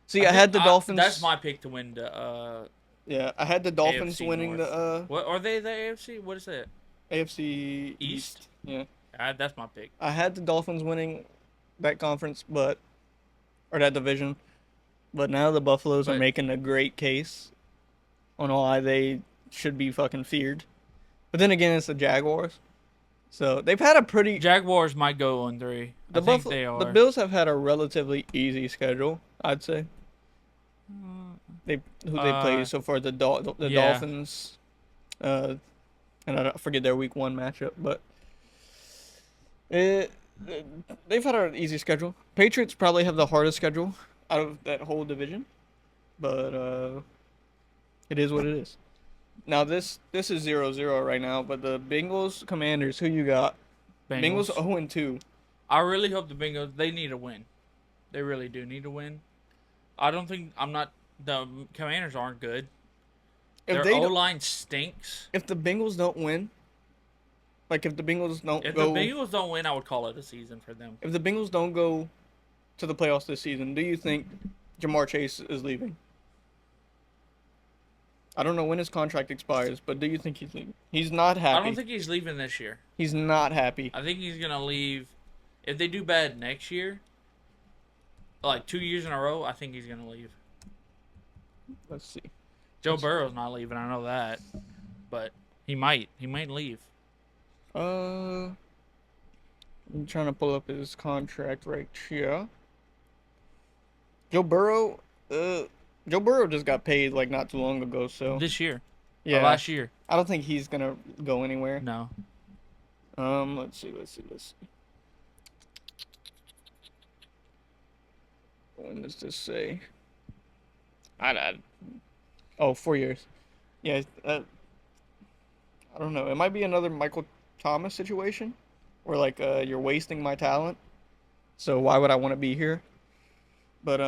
See, I had the Dolphins. That's my pick to win the. Yeah, I had the Dolphins AFC winning North. the What are they? The AFC? What is that? AFC East? Yeah. That's my pick. I had the Dolphins winning that conference, or that division. But now the Buffaloes are making a great case on why they should be fucking feared. But then again, it's the Jaguars. So they've had a pretty. Jaguars might go on 3. I think they are. The Bills have had a relatively easy schedule, I'd say. They play so far, the yeah. Dolphins, and I forget their week 1 matchup, but they've had an easy schedule. Patriots probably have the hardest schedule out of that whole division, but it is what it is. Now this is 0-0 right now, but the Bengals Commanders, who you got? Bengals 0-2. I really hope the Bengals, they need a win. They really do need a win. The Commanders aren't good. Their O-line stinks. If the Bengals don't win, if the Bengals don't If go, the Bengals don't win, I would call it a season for them. if the Bengals don't go to the playoffs this season, do you think Jamar Chase is leaving? I don't know when his contract expires, but do you think he's leaving? He's not happy. I don't think he's leaving this year. He's not happy. I think he's going to leave. If they do bad next year, like 2 years in a row, I think he's going to leave. Let's see. Joe Burrow's not leaving, I know that. But he might. He might leave. I'm trying to pull up his contract right here. Joe Burrow just got paid like not too long ago, so This year. yeah. Or last year. I don't think he's gonna go anywhere. No. Let's see. When does this say? Oh, 4 years. Yeah, I don't know. It might be another Michael Thomas situation, where you're wasting my talent. So why would I want to be here? But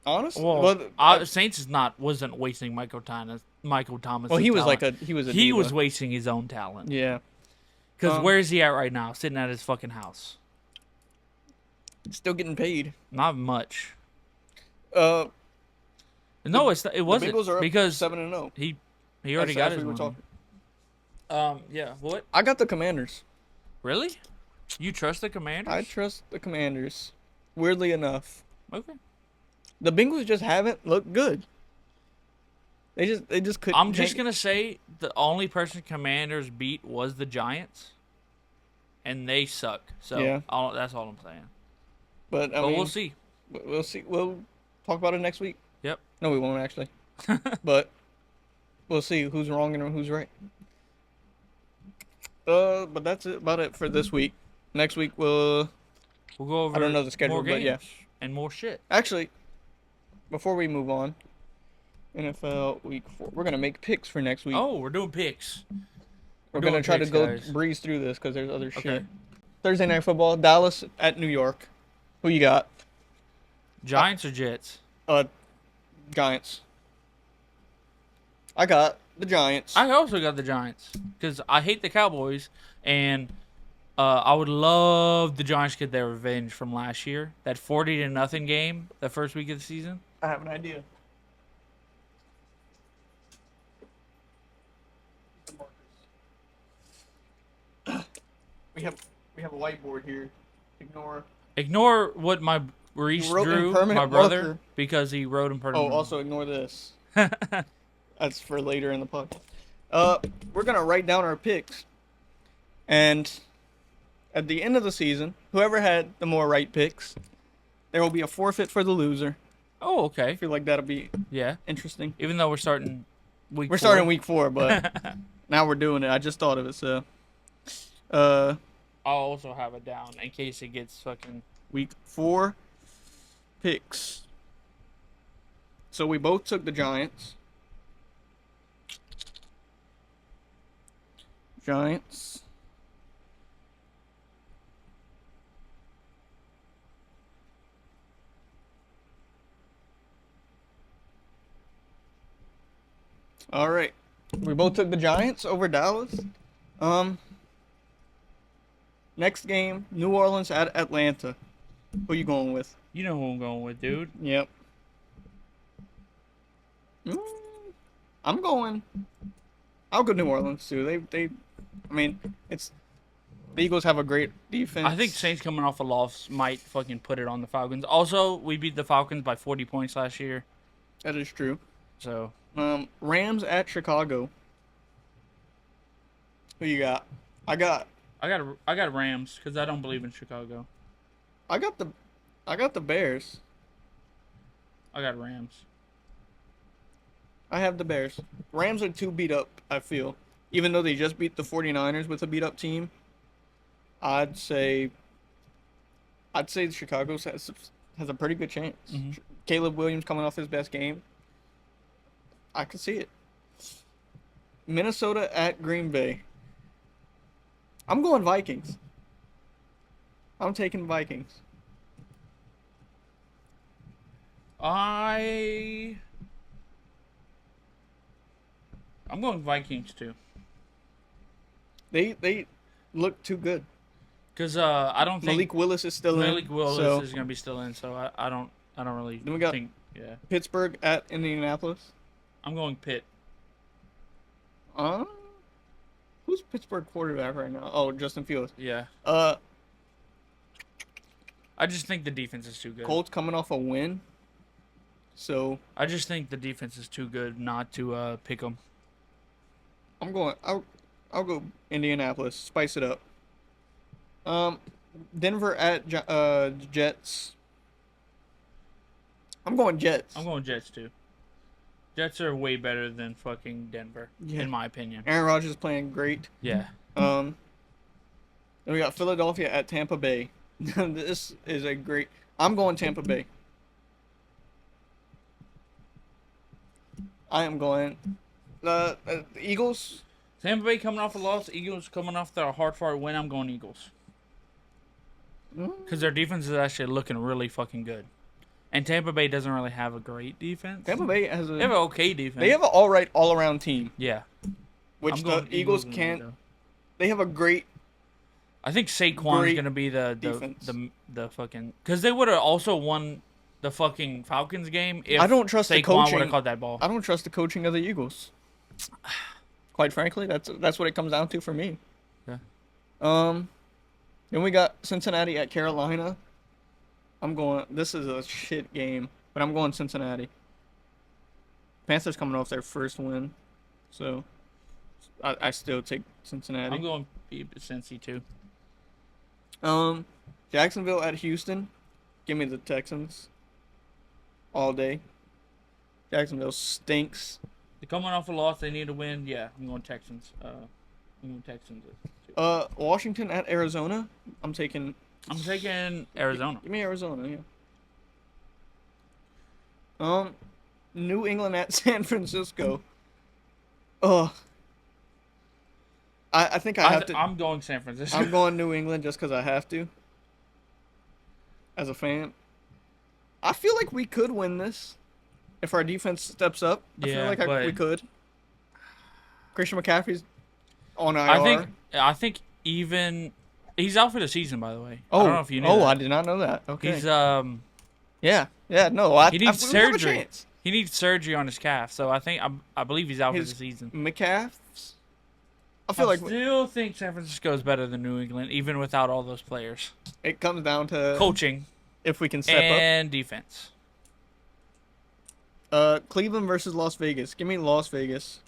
Honestly, Well, Saints wasn't wasting Michael Thomas. well, he was talent. he was a He diva. was wasting his own talent. Yeah. Because where is he at right now? Sitting at his fucking house. Still getting paid. Not much. Uh, No, it wasn't. the Bengals are up because 7-0. he already got his we were money. Yeah. What? I got the Commanders. Really? You trust the Commanders? I trust the Commanders. Weirdly enough, Okay. the Bengals just haven't looked good. They just couldn't. I'm just gonna say the only person Commanders beat was the Giants, and they suck. So Yeah. That's all I'm saying. But I But mean, we'll see. We'll see. We'll talk about it next week. Yep. No, we won't actually. But we'll see who's wrong and who's right. But that's about it for this week. Next week We'll go over. I don't know the schedule, more but yeah. games and more shit. Actually, before we move on, NFL Week 4, we're gonna make picks for next week. Oh, we're doing picks. we're gonna try to go guys. breeze through this because there's other shit. Okay. Thursday Night Football, Dallas at New York. Who you got? Giants or Jets? Giants. I got the Giants. I also got the Giants because I hate the Cowboys, and I would love the Giants to get their revenge from last year. That 40-0 game, the first week of the season. I have an idea. We have a whiteboard here. Ignore what my Reese wrote in drew, permanent my brother, marker. because he wrote in permanent. Oh, also ignore this. That's for later in the podcast. We're gonna write down our picks, and at the end of the season, whoever had the more right picks, there will be a forfeit for the loser. Oh, okay. I feel like that'll be Yeah. interesting. Even though we're starting week. We're starting week 4, but now we're doing it. I just thought of it, so. I'll also have it down in case it gets fucking. Week 4 picks. So we both took the Giants. Giants. All right. We both took the Giants over Dallas. Next game, New Orleans at Atlanta. Who you going with? You know who I'm going with, dude. Yep. I'm going. I'll go New Orleans too. I mean, it's the Eagles have a great defense. I think Saints coming off a loss might fucking put it on the Falcons. Also, we beat the Falcons by 40 points last year. That is true. So. Rams at Chicago. Who you got? I got Rams because I don't believe in Chicago. I got the Bears. I got Rams. I have the Bears. Rams are too beat up, I feel. Even though they just beat the 49ers with a beat up team, I'd say Chicago has a pretty good chance. Mm-hmm. Caleb Williams coming off his best game. I could see it. Minnesota at Green Bay. I'm going Vikings. I'm taking Vikings. I'm going Vikings too. They look too good. Cause I don't think Malik Willis is still in. Malik Willis so is gonna be still in, so I don't really Then we got think. Yeah, Pittsburgh at Indianapolis. I'm going Pitt. Who's Pittsburgh quarterback right now? Oh, Justin Fields. Yeah. I just think the defense is too good. Colts coming off a win. So I just think the defense is too good not to pick them. I'll go Indianapolis. Spice it up. Denver at Jets. I'm going Jets. I'm going Jets too. Jets are way better than fucking Denver, in my opinion. Aaron Rodgers is playing great. Yeah. Then we got Philadelphia at Tampa Bay. This is a great. I'm going Tampa Bay. I am going. The Eagles. Tampa Bay coming off a loss. Eagles coming off their hard-fought win. I'm going Eagles. Because their defense is actually looking really fucking good. And Tampa Bay doesn't really have a great defense. Tampa Bay has They have an okay defense. They have an all right all around team. Yeah. Which the Eagles can't. They have a great. I think Saquon's gonna be the fucking because they would have also won the fucking Falcons game if I don't trust Saquon the coaching. would have caught that ball. I don't trust the coaching of the Eagles. Quite frankly, that's what it comes down to for me. Yeah. Then we got Cincinnati at Carolina. This is a shit game, but I'm going Cincinnati. Panthers coming off their first win, so I still take Cincinnati. I'm going Cincy too. Jacksonville at Houston. Give me the Texans. All day. Jacksonville stinks. They're coming off a loss. They need to win. Yeah, I'm going Texans. Washington at Arizona. I'm taking Arizona. Give me Arizona, yeah. New England at San Francisco. I think I have to. I'm going San Francisco. I'm going New England just because I have to. As a fan, I feel like we could win this if our defense steps up. I feel like we could. Christian McCaffrey's on IR. I think even he's out for the season. By the way, I don't know if you knew. I did not know that. Okay. He's Yeah. No. He needs surgery. He needs surgery on his calf. So I believe he's out for the season. McCaff's. I still think San Francisco is better than New England, even without all those players. It comes down to coaching, if we can step up, and defense. Cleveland versus Las Vegas. Give me Las Vegas.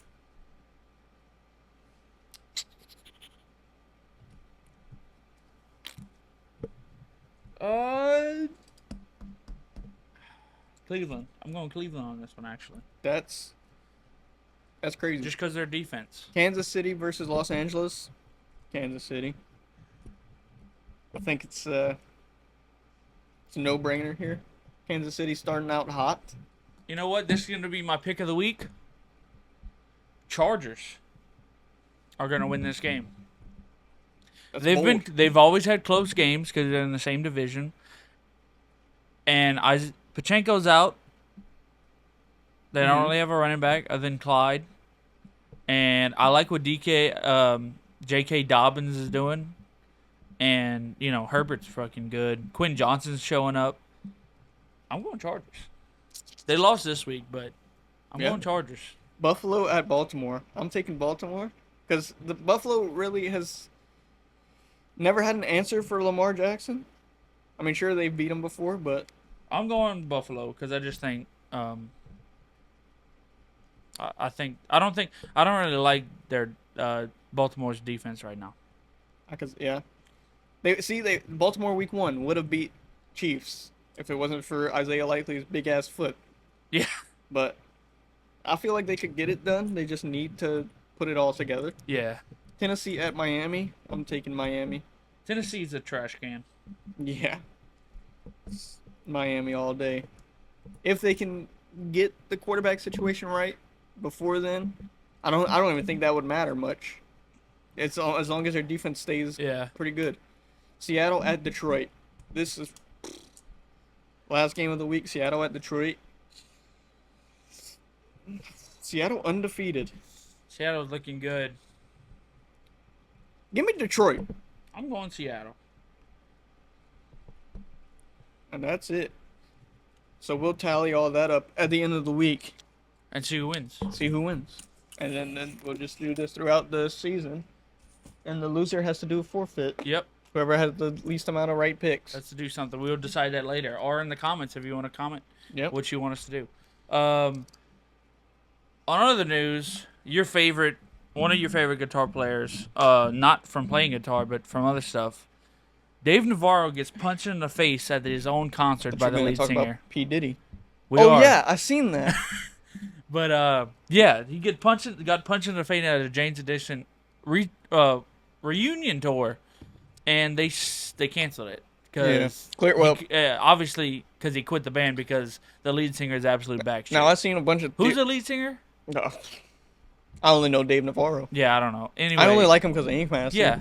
Cleveland. I'm going Cleveland on this one, actually. That's crazy. Just because their defense. Kansas City versus Los Angeles. Kansas City. I think it's a no-brainer here. Kansas City starting out hot. You know what? This is going to be my pick of the week. Chargers are going to win this game. They've always had close games because they're in the same division. And Pachenko's out. They don't really have a running back other than Clyde. And I like what J.K. Dobbins is doing. And, Herbert's fucking good. Quinn Johnson's showing up. I'm going Chargers. They lost this week, but I'm going Chargers. Buffalo at Baltimore. I'm taking Baltimore because the Buffalo really has never had an answer for Lamar Jackson. I mean, sure, they've beat him before, but... I'm going Buffalo because I just think... I don't really like their Baltimore's defense right now. Baltimore week 1 would have beat Chiefs if it wasn't for Isaiah Likely's big ass foot. Yeah. But I feel like they could get it done. They just need to put it all together. Yeah. Tennessee at Miami. I'm taking Miami. Tennessee's a trash can. Yeah. Miami all day. If they can get the quarterback situation right before then, I don't even think that would matter much. It's as long as their defense stays pretty good. Seattle at Detroit. This is last game of the week. Seattle at Detroit. Seattle undefeated. Seattle's looking good. Give me Detroit. I'm going Seattle. And that's it. So we'll tally all that up at the end of the week. And see who wins. And then we'll just do this throughout the season. And the loser has to do a forfeit. Yep. Whoever has the least amount of right picks. Has to do something. We'll decide that later. Or in the comments if you want to comment what you want us to do. On other news, one of your favorite guitar players, not from playing guitar, but from other stuff, Dave Navarro gets punched in the face at his own concert by the lead singer. About P. Diddy. Yeah, I seen that. But he got punched in the face at a Jane's Addiction reunion tour, and they canceled it because obviously because he quit the band because the lead singer is absolute backshit. Now I've seen a bunch of who's the lead singer? No, I only know Dave Navarro. Yeah, I don't know. Anyway, I only like him because of Ink Master. Yeah,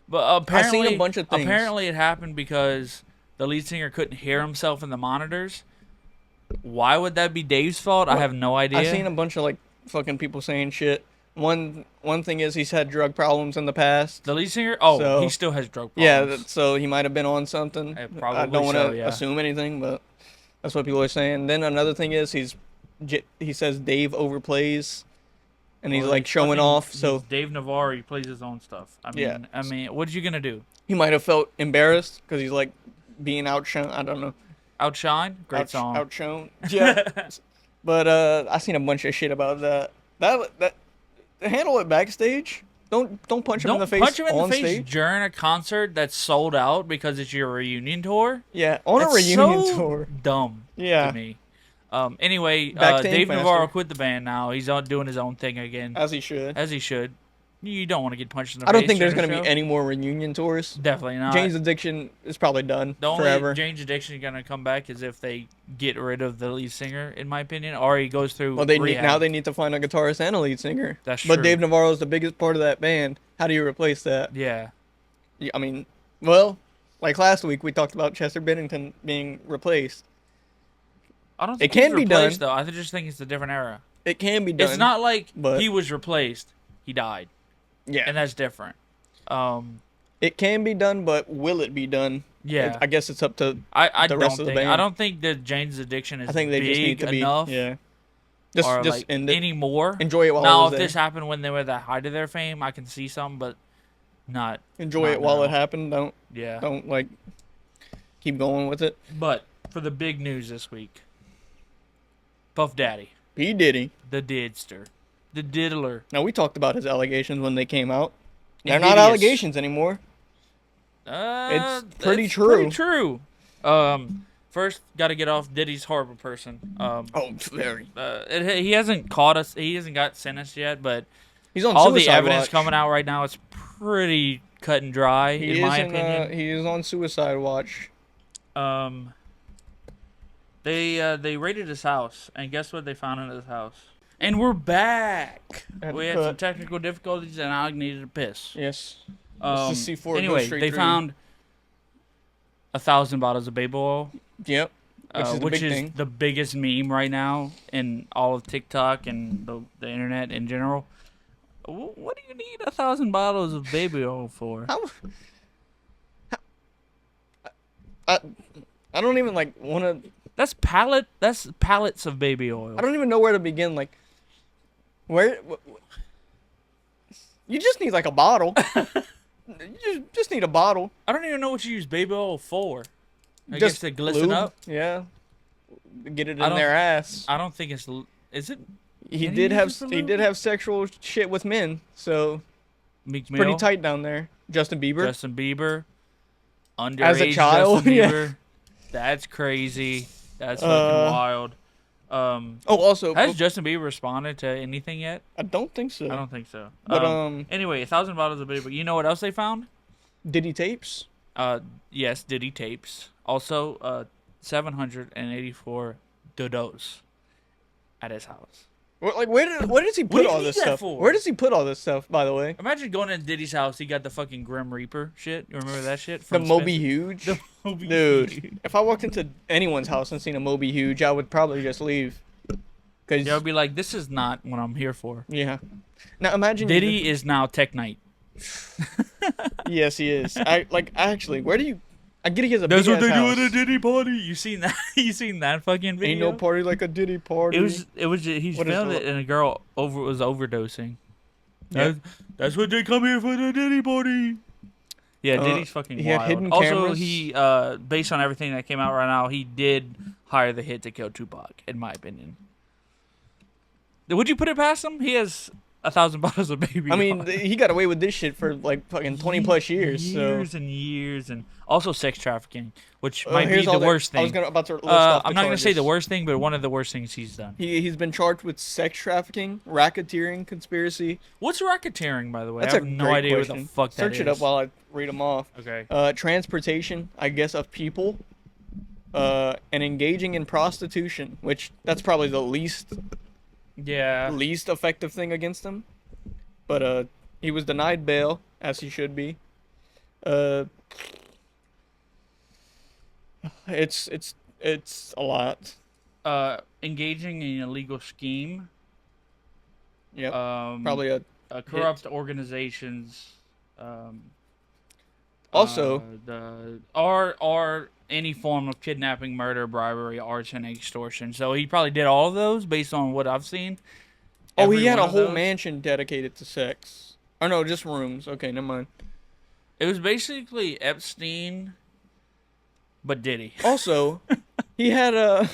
but apparently I've seen a bunch of things. Apparently, it happened because the lead singer couldn't hear himself in the monitors. Why would that be Dave's fault? I have no idea. I've seen a bunch of like fucking people saying shit. One thing is he's had drug problems in the past. The lead singer? Oh, So, he still has drug Yeah, problems. so he might have been on something. Probably I don't want so, to yeah. assume anything, but that's what people are saying. Then another thing is he says Dave overplays, and he's Well, like showing fucking- off. he's So Dave Navarro, he plays his own stuff. Yeah. I mean, what you gonna do? he might have felt embarrassed because he's like being outshone. I don't know. Outshine? Great song. Outshone. Yeah. But I seen a bunch of shit about that. That handle it backstage. Don't punch him in the face punch him in on the face stage. during a concert that's sold out because it's your reunion tour. Yeah, on a That's reunion so tour. Dumb. Yeah. To me. Anyway, Back to Dave Ink Navarro Master. quit the band now. He's out doing his own thing again, As he should. as he should. You don't want to get punched in the I face. don't think there's during gonna a be show. any more reunion tours. Definitely not. Jane's Addiction is probably done The only forever. Jane's Addiction is gonna come back is if they get rid of the lead singer, in my opinion, or he goes through. Well, they rehab. now they need to find a guitarist and a lead singer. That's But true. Dave Navarro is the biggest part of that band. How do you replace that? Yeah. I mean, well, like last week we talked about Chester Bennington being replaced. I don't It think can he's be done. replaced, though. I just think it's a different era. It can be done. It's not like but- he was replaced; he died, Yeah. and that's different. It can be done, but will it be done? Yeah. I guess it's up to. I the don't rest of the think. band. I don't think that Jane's Addiction is I think they big just need to be. enough. Yeah. Or Just like end it. anymore. Enjoy it while Now, it if was there. this happened when they were at the height of their fame, I can see some, but not. Enjoy not it while now. it happened. Yeah. Don't like keep going with it. But for the big news this week, Puff Daddy, P Diddy. the Didster, the Diddler. Now we talked about his allegations when they came out. They're Hideous. not allegations anymore. It's pretty true. Pretty true. First, got to get off Diddy's horrible person. Oh, very. He hasn't caught us. He hasn't got sentenced yet, but He's on all the suicide evidence watch. coming out right now is pretty cut and dry, in my opinion. He is on suicide watch. They raided his house, and guess what they found in his house? And we're back. We had some technical difficulties, and I needed to piss. Yes. Let's just see before it goes Anyway, straight they through. found 1,000 bottles of baby oil, Yep. Which is the big thing. the biggest meme right now in all of TikTok and the internet in general. What do you need 1,000 bottles of baby oil for? I don't even like want to. That's pallets of baby oil. I don't even know where to begin. Like, where? You just need like a bottle. You just need a bottle. I don't even know what you use baby oil for. I Just guess to glisten lube. up. Yeah. Get it I in don't- their ass. I don't think it's. Is it He Can did you have use it for he lube? did have sexual shit with men, so Meek pretty Mill? tight down there. Justin Bieber. Justin Bieber. Underage As a child, Justin yeah. Bieber. That's crazy. That's Uh, fucking wild. Oh, also, Has Justin Bieber responded to anything yet? I don't think so. I don't think so. But Anyway, 1,000 bottles of Bieber. You know what else they found? Diddy tapes. Yes, Diddy tapes. Also, 784 dodos at his house. Where does he What put do you all need this that stuff? for? Where does he put all this stuff? By the way, Imagine going to Diddy's house. He got the fucking Grim Reaper shit. You remember that shit? the From Moby Spencer? Huge. The Moby Dude, Huge. if I walked into anyone's house and seen a Moby Huge, I would probably just leave. Cause They'll be like, this is not what I'm here for. yeah. Now imagine Diddy is now Tech Knight. Yes, he is. Actually, where do you? I get he has a That's big what they ass do house. at a Diddy party. You seen that? You seen that fucking video? Ain't no party like a Diddy party. It was. He What is filmed the- it, and a girl was overdosing. Yep. That's what they come here for, the Diddy party. Yeah, Diddy's fucking he had wild. hidden Also, cameras. he based on everything that came out right now, he did hire the hit to kill Tupac, in my opinion. Would you put it past him? He has 1,000 bottles of baby. I mean, oil. he got away with this shit for like fucking 20 plus years. Years and years, and also sex trafficking, which So might be here's the all worst I was thing. about to list off the I'm not gonna say the charges. worst thing, but one of the worst things he's done. He's been charged with sex trafficking, racketeering, conspiracy. What's racketeering, by the way? That's I have a no great idea what question. the fuck that Search is. it up while I read them off. Okay. Transportation, I guess, of people, and engaging in prostitution, which that's probably the least Yeah. effective thing against him. But he was denied bail, as he should be. It's a lot. Engaging in an illegal scheme, Yep. um, Probably a hit. corrupt organizations, um, Also, or any form of kidnapping, murder, bribery, arson, extortion. So he probably did all of those based on what I've seen. oh, Every he had one a of whole those. mansion dedicated to sex. Oh no, just rooms. Okay, never mind. It was basically Epstein, but Diddy. Also, he had a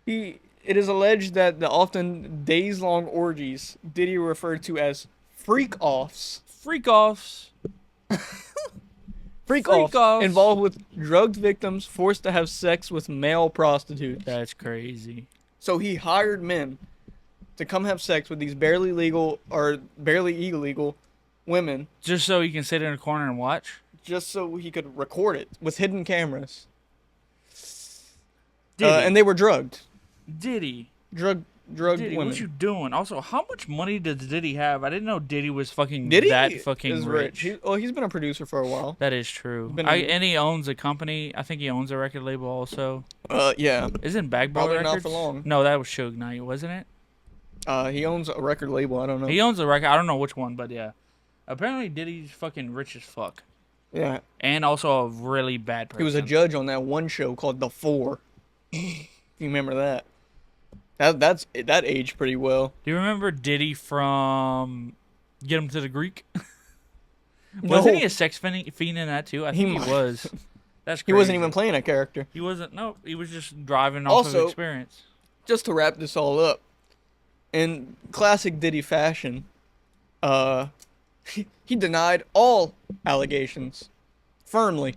he. It is alleged that the often days-long orgies Diddy referred to as freak-offs, Freak offs. Freak freak-offs offs. involved with drugged victims forced to have sex with male prostitutes. That's crazy. So he hired men to come have sex with these barely legal or barely illegal women Just so he can sit in a corner and watch. just so he could record it with hidden cameras. Diddy. And they were drugged. Diddy. Drugged Diddy, women. what you doing? Also, how much money does Diddy have? I didn't know Diddy was fucking Diddy that fucking is rich. He's been a producer for a while. That is true. Been And he owns a company. I think he owns a record label also. Yeah. Isn't Bag Boy Probably Records? not for long. No, that was Suge Knight, wasn't it? He owns a record label. I don't know. He owns a record. I don't know which one, but yeah. Apparently, Diddy's fucking rich as fuck, Yeah. and also a really bad person. He was a judge on that one show called The Four. You remember that? That aged pretty well. Do you remember Diddy from Get Him to the Greek? No, Wasn't he a sex fiend in that too? I He think he might- was. That's he crazy. wasn't even playing a character. He wasn't. No, he was just driving off Also- of experience. Just to wrap this all up, in classic Diddy fashion, uh, he denied all allegations firmly.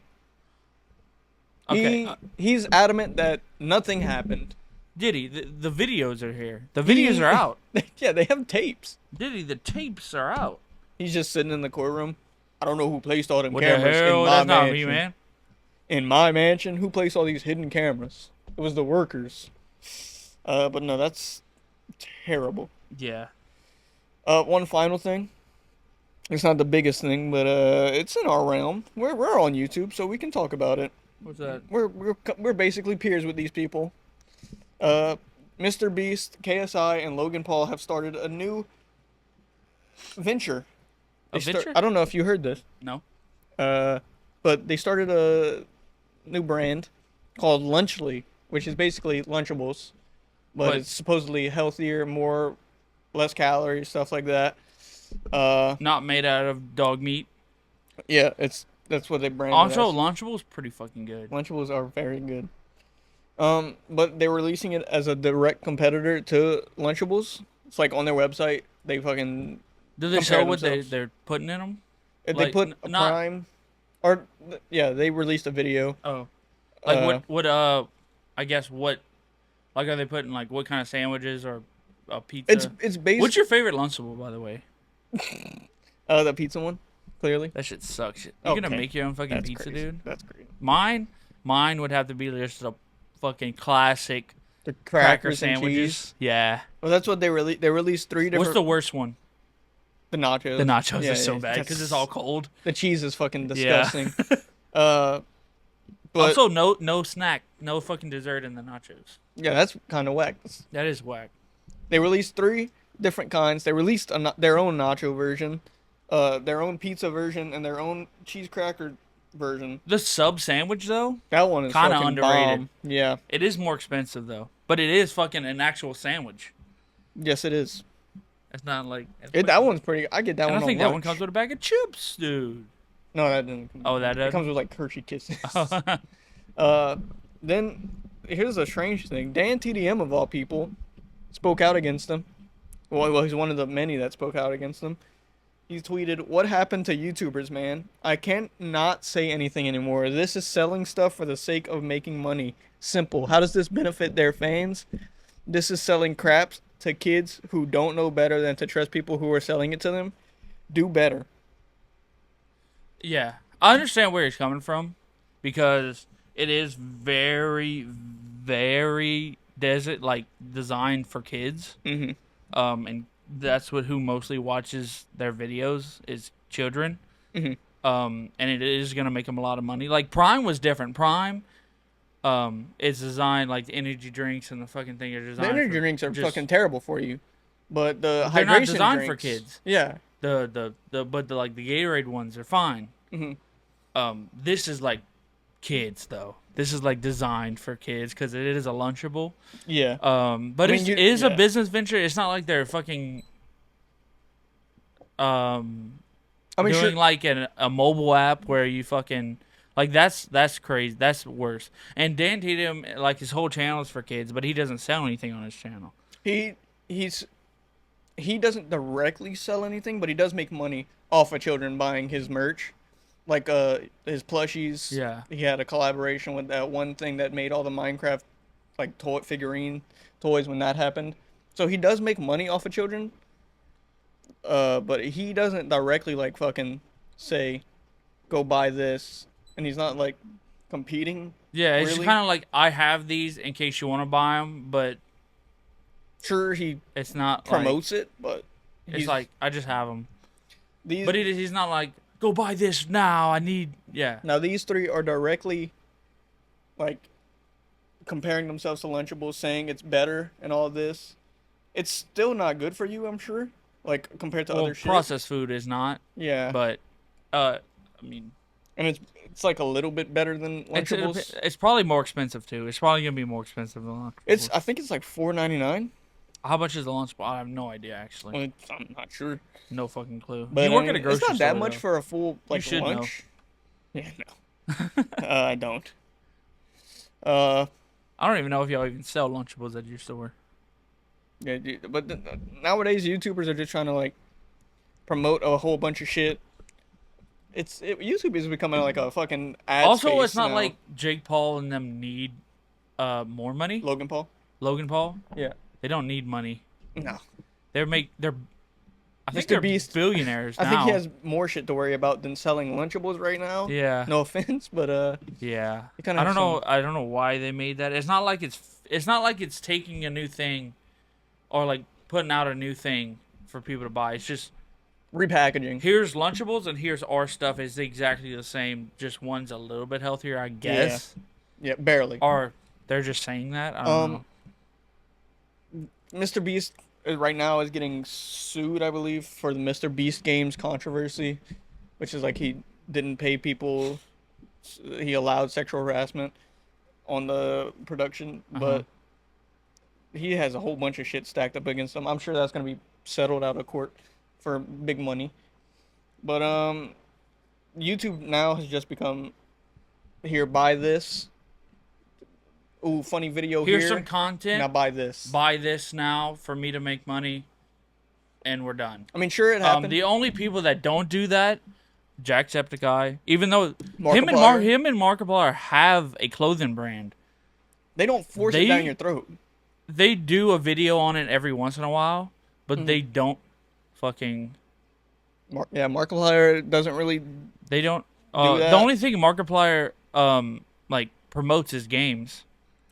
Okay, He's adamant that nothing happened. Diddy, the videos are here. The videos are out. Yeah, they have tapes. Diddy, the tapes are out. He's just sitting in the courtroom. I don't know who placed all them What the cameras in hell? my That's not mansion. me, man. In my mansion, who placed all these hidden cameras? It was the workers. But no, that's terrible. Yeah. One final thing. It's not the biggest thing, but it's in our realm. We're on YouTube, so we can talk about it. What's that? We're basically peers with these people. Mr. Beast, KSI, and Logan Paul have started a new venture. Venture? I don't know if you heard this. No. But they started a new brand called Lunchly, which is basically Lunchables, but it's supposedly healthier, less calories, stuff like that. Not made out of dog meat. Yeah, that's what they branded. Also, as. Lunchable's pretty fucking good. Lunchables are very good. But they're releasing it as a direct competitor to Lunchables. It's like on their website. They fucking Do they compare show what themselves. they're putting in them? If like, they put a not- Prime, or yeah, they released a video. Oh, like Uh, what? I guess what? Like, are they putting like what kind of sandwiches or a pizza? It's based. What's your favorite Lunchable, by the way? The pizza one, clearly. That shit sucks. You're gonna Okay. make your own fucking That's pizza, crazy. dude. That's great. Mine would have to be just a fucking classic The cracker crackers and sandwiches. cheese. Yeah. Well, that's what they released. They released 3 different. What's the worst one? the nachos? The nachos Yeah, is so yeah, bad because that's- it's all cold. The cheese is fucking Yeah. disgusting. But Also, no snack, no fucking dessert in the nachos. yeah, that's kind of whack. That is whack. They released 3 different kinds. They released their own nacho version, their own pizza version, and their own cheese cracker version. The sub sandwich though, That one is Kinda fucking underrated. bomb. Yeah. it is more expensive though, but it is fucking an actual sandwich. Yes, it is. It's not like That one's pretty. I get that And one. I think on that one lunch. comes with a bag of chips, dude. No, that didn't. Oh, that It does. comes with like Hershey Kisses. Oh. Then here's a strange thing. Dan TDM of all people spoke out against them. Well, he's one of the many that spoke out against them. He tweeted, "What happened to YouTubers, man? I can't not say anything anymore. This is selling stuff for the sake of making money. Simple. How does this benefit their fans? This is selling crap to kids who don't know better than to trust people who are selling it to them. Do better." Yeah, I understand where he's coming from, because it is very, very designed for kids. Mm-hmm. And that's who mostly watches their videos is children. Mhm. And it is gonna make them a lot of money. Like Prime was different. Prime It's designed like the energy drinks and the fucking thing are The designed energy for drinks are just. fucking terrible for you, but the They're not hydration designed for drinks, kids. yeah. But the like the Gatorade ones are fine. Hmm. This is like kids though. This is like designed for kids because it is a Lunchable. Yeah. I But mean, it is a yeah. business venture. It's not like they're fucking um I mean, sure. doing like a mobile app where you fucking like that's crazy. That's worse. And Dan Tatum, like his whole channel is for kids, but he doesn't sell anything on his channel. He he's he doesn't directly sell anything, but he does make money off of children buying his merch, like his plushies. Yeah. He had a collaboration with that one thing that made all the Minecraft like toy figurine toys when that happened. So he does make money off of children. But he doesn't directly like fucking say, go buy this, and he's not like competing. Yeah, it's Really? kind of like I have these in case you want to buy them, but Sure, he it's not like promotes it, but it's he's like I just have them. these But he's not like go buy this now. I need yeah. now these three are directly like comparing themselves to Lunchables, saying it's better and all this. It's still not good for you, I'm sure. Like compared to Well, other shit. processed food is not, Yeah, but I mean, and it's like a little bit better than Lunchables. it's probably more expensive too. It's probably gonna be more expensive than It's Lunchables. I think it's like $4.99. How much is the Lunchable? I have no idea actually. Well, I'm not sure. No fucking clue. But You I work mean, at a grocery it's not that store, much though. for a full like should know. lunch. Yeah, no, I don't. Uh, I don't even know if y'all even sell Lunchables at your store. yeah, but nowadays YouTubers are just trying to like promote a whole bunch of shit. YouTube is becoming like a fucking ad Also, space it's not now. like Jake Paul and them need more money. Logan Paul. Logan Paul, Yeah. they don't need money. No. They're I think Mr. they're Beast. billionaires I now. think he has more shit to worry about than selling Lunchables right now. Yeah. No offense, but Yeah. he kind I of don't know. I don't know why they made that. It's not like it's taking a new thing, or like putting out a new thing for people to buy. It's just repackaging. here's Lunchables and here's our stuff. It's exactly the same. Just one's a little bit healthier, I guess. Yeah, barely. Or they're just saying that. I don't know. Mr. Beast right now is getting sued, I believe, for the Mr. Beast games controversy, which is like he didn't pay people, he allowed sexual harassment on the production, but he has a whole bunch of shit stacked up against him. I'm sure that's gonna be settled out of court for big money. But YouTube now has just become here, buy this. Ooh, funny video Here's here. some content. Now buy this. Buy this now for me to make money, and we're done. I mean, sure, it happened. The only people that don't do that, Jacksepticeye, even though Markiplier. him and Markiplier have a clothing brand, They don't force it down your throat. they do a video on it every once in a while, but Mm-hmm. they don't fucking. Markiplier doesn't really. They don't. that. The only thing Markiplier like promotes is games.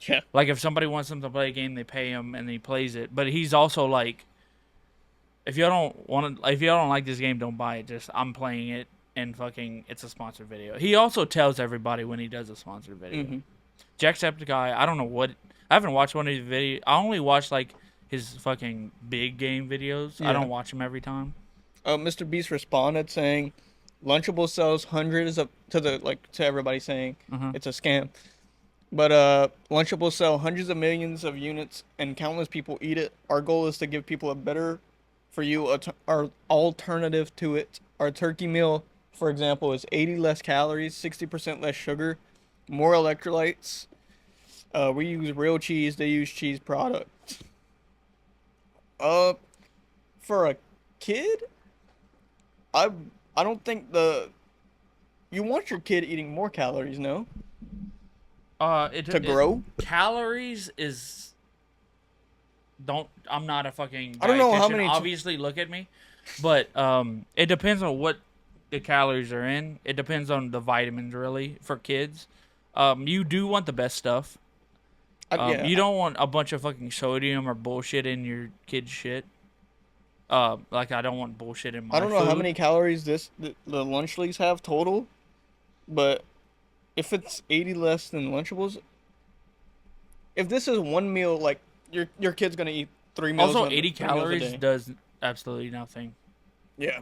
Yeah. Like if somebody wants him to play a game, they pay him and he plays it. But he's also like, if you don't like this game, don't buy it. Just I'm playing it and fucking it's a sponsored video. He also tells everybody when he does a sponsored video. Mm-hmm. Jacksepticeye, I don't know what. I haven't watched one of his videos. I only watch like his fucking big game videos. Yeah. I don't watch them every time. Mr. Beast responded saying, "Lunchable sells hundreds of to everybody saying it's a scam." But Lunchables sell hundreds of millions of units, and countless people eat it. Our goal is to give people a better for you our alternative to it. Our turkey meal, for example, is 80 less calories, 60% less sugar, more electrolytes. We use real cheese. They use cheese products. For a kid, I don't think you want your kid eating more calories, no? To grow? Calories is. I'm not a fucking. I don't know how dietitian, many obviously, look at me, but it depends on what the calories are in. It depends on the vitamins, really, for kids. You do want the best stuff. Yeah. You don't want a bunch of fucking sodium or bullshit in your kid's shit. Like I don't want bullshit in my. I don't know how food. many calories the lunch leagues have total, but if it's 80 less than Lunchables, if this is one meal, like your kid's gonna eat Also, three 80 meals a calories day. does absolutely nothing. Yeah,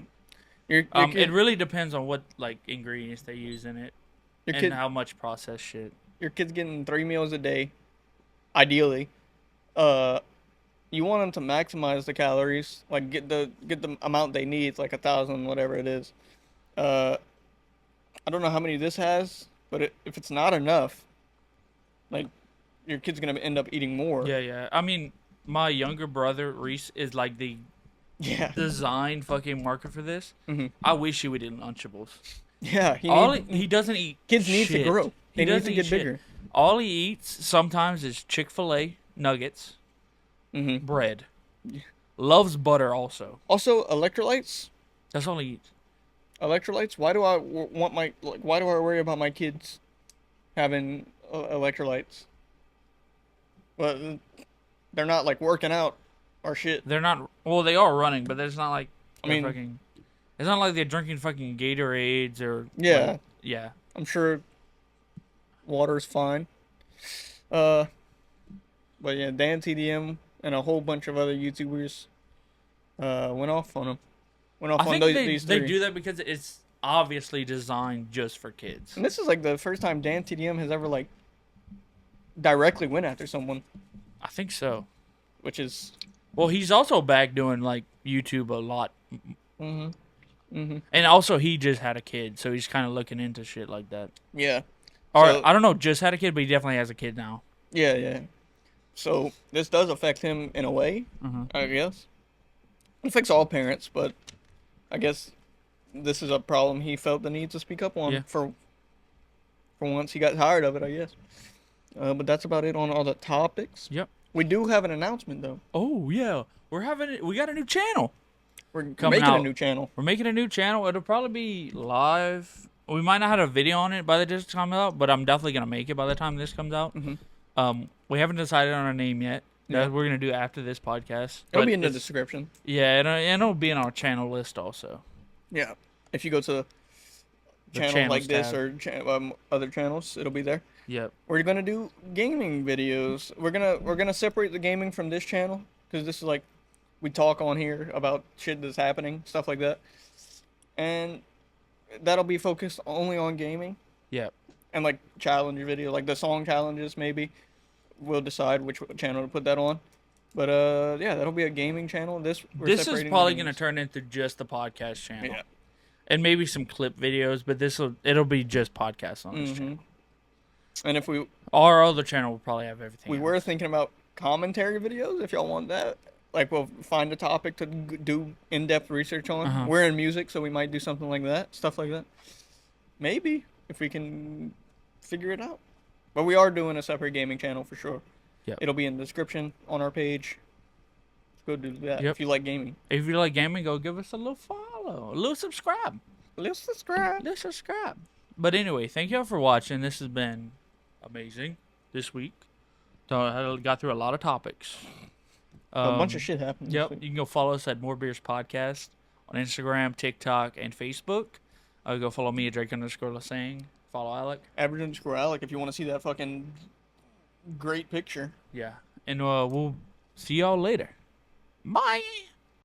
your It kid really depends on what like ingredients they use in it your and kid how much processed shit. your kid's getting 3 meals a day, ideally. Uh, you want them to maximize the calories, like get the amount they need, like 1,000, whatever it is. Uh, I don't know how many this has, but if it's not enough, like your kid's gonna end up eating more. Yeah, yeah. I mean, my younger brother Reese is like the Yeah. design fucking marker for this. Hmm. I wish he would eat Lunchables. Yeah. He doesn't eat Kids need to shit. grow. He They need doesn't to eat get shit. bigger. All he eats sometimes is Chick-fil-A nuggets, Hmm. bread. Loves butter also. Also, electrolytes. That's all he eats. Electrolytes. Why do I want my like? Why do I worry about my kids having electrolytes? Well, they're not like working out or shit. They're not. Well, they are running, but it's not like I they're mean, fucking. It's not like they're drinking fucking Gatorades or like. yeah, Yeah. I'm sure water's fine. Uh, but yeah, Dan TDM and a whole bunch of other YouTubers went off on him. Went I off on think these they three. do that because it's obviously designed just for kids. And this is like the first time Dan TDM has ever like directly went after someone, I think so. which is Well, he's also back doing like YouTube a lot, mhm mhm and also he just had a kid, so he's kind of looking into shit like that. yeah. Or So I don't know, just had a kid, but he definitely has a kid now. yeah. So this does affect him in a way, Hmm. I guess. It affects all parents, but I guess this is a problem he felt the need to speak up on Yeah. for once he got tired of it, I guess. But that's about it on all the topics. Yep. We do have an announcement though. Oh yeah, we got a new channel We're coming making a out. new channel. We're making a new channel. It'll probably be live. We might not have a video on it by the time this comes out, but I'm definitely gonna make it by the time this comes out. Mhm. We haven't decided on a name yet. Yeah. That we're gonna do after this podcast. It'll but be in the it's- description. Yeah, and it'll be in our channel list also. Yeah. If you go to The channel channels like this tab. or other channels, it'll be there. Yep. We're gonna do gaming videos. We're gonna separate the gaming from this channel because this is like we talk on here about shit that's happening, stuff like that, and that'll be focused only on gaming Yep. and like challenge video, like the song challenges. Maybe we'll decide which channel to put that on. But yeah, that'll be a gaming channel. We're This is separating the probably gonna games. turn into just the podcast channel. Yeah. And maybe some clip videos, but it'll be just podcasts on this Mhm. channel. And if Our other channel will probably have everything. we else. were thinking about commentary videos, if y'all want that. Like we'll find a topic to do in-depth research on. Uh-huh. We're in music, so we might do something like that, stuff like that. Maybe if we can figure it out. But we are doing a separate gaming channel for sure. Yep. It'll be in the description on our page. Go do that Yep. if you like gaming. If you like gaming, go give us a little follow, a little subscribe, Let's subscribe. little subscribe. But anyway, thank y'all for watching. This has been amazing this week. Got through a lot of topics. A bunch of shit happened. Yep. You can go follow us at More Beers Podcast on Instagram, TikTok, and Facebook. Go follow me at Drake_Lasang. Follow Alec. Average_Alec if you want to see that fucking great picture. Yeah. And we'll see y'all later. Bye.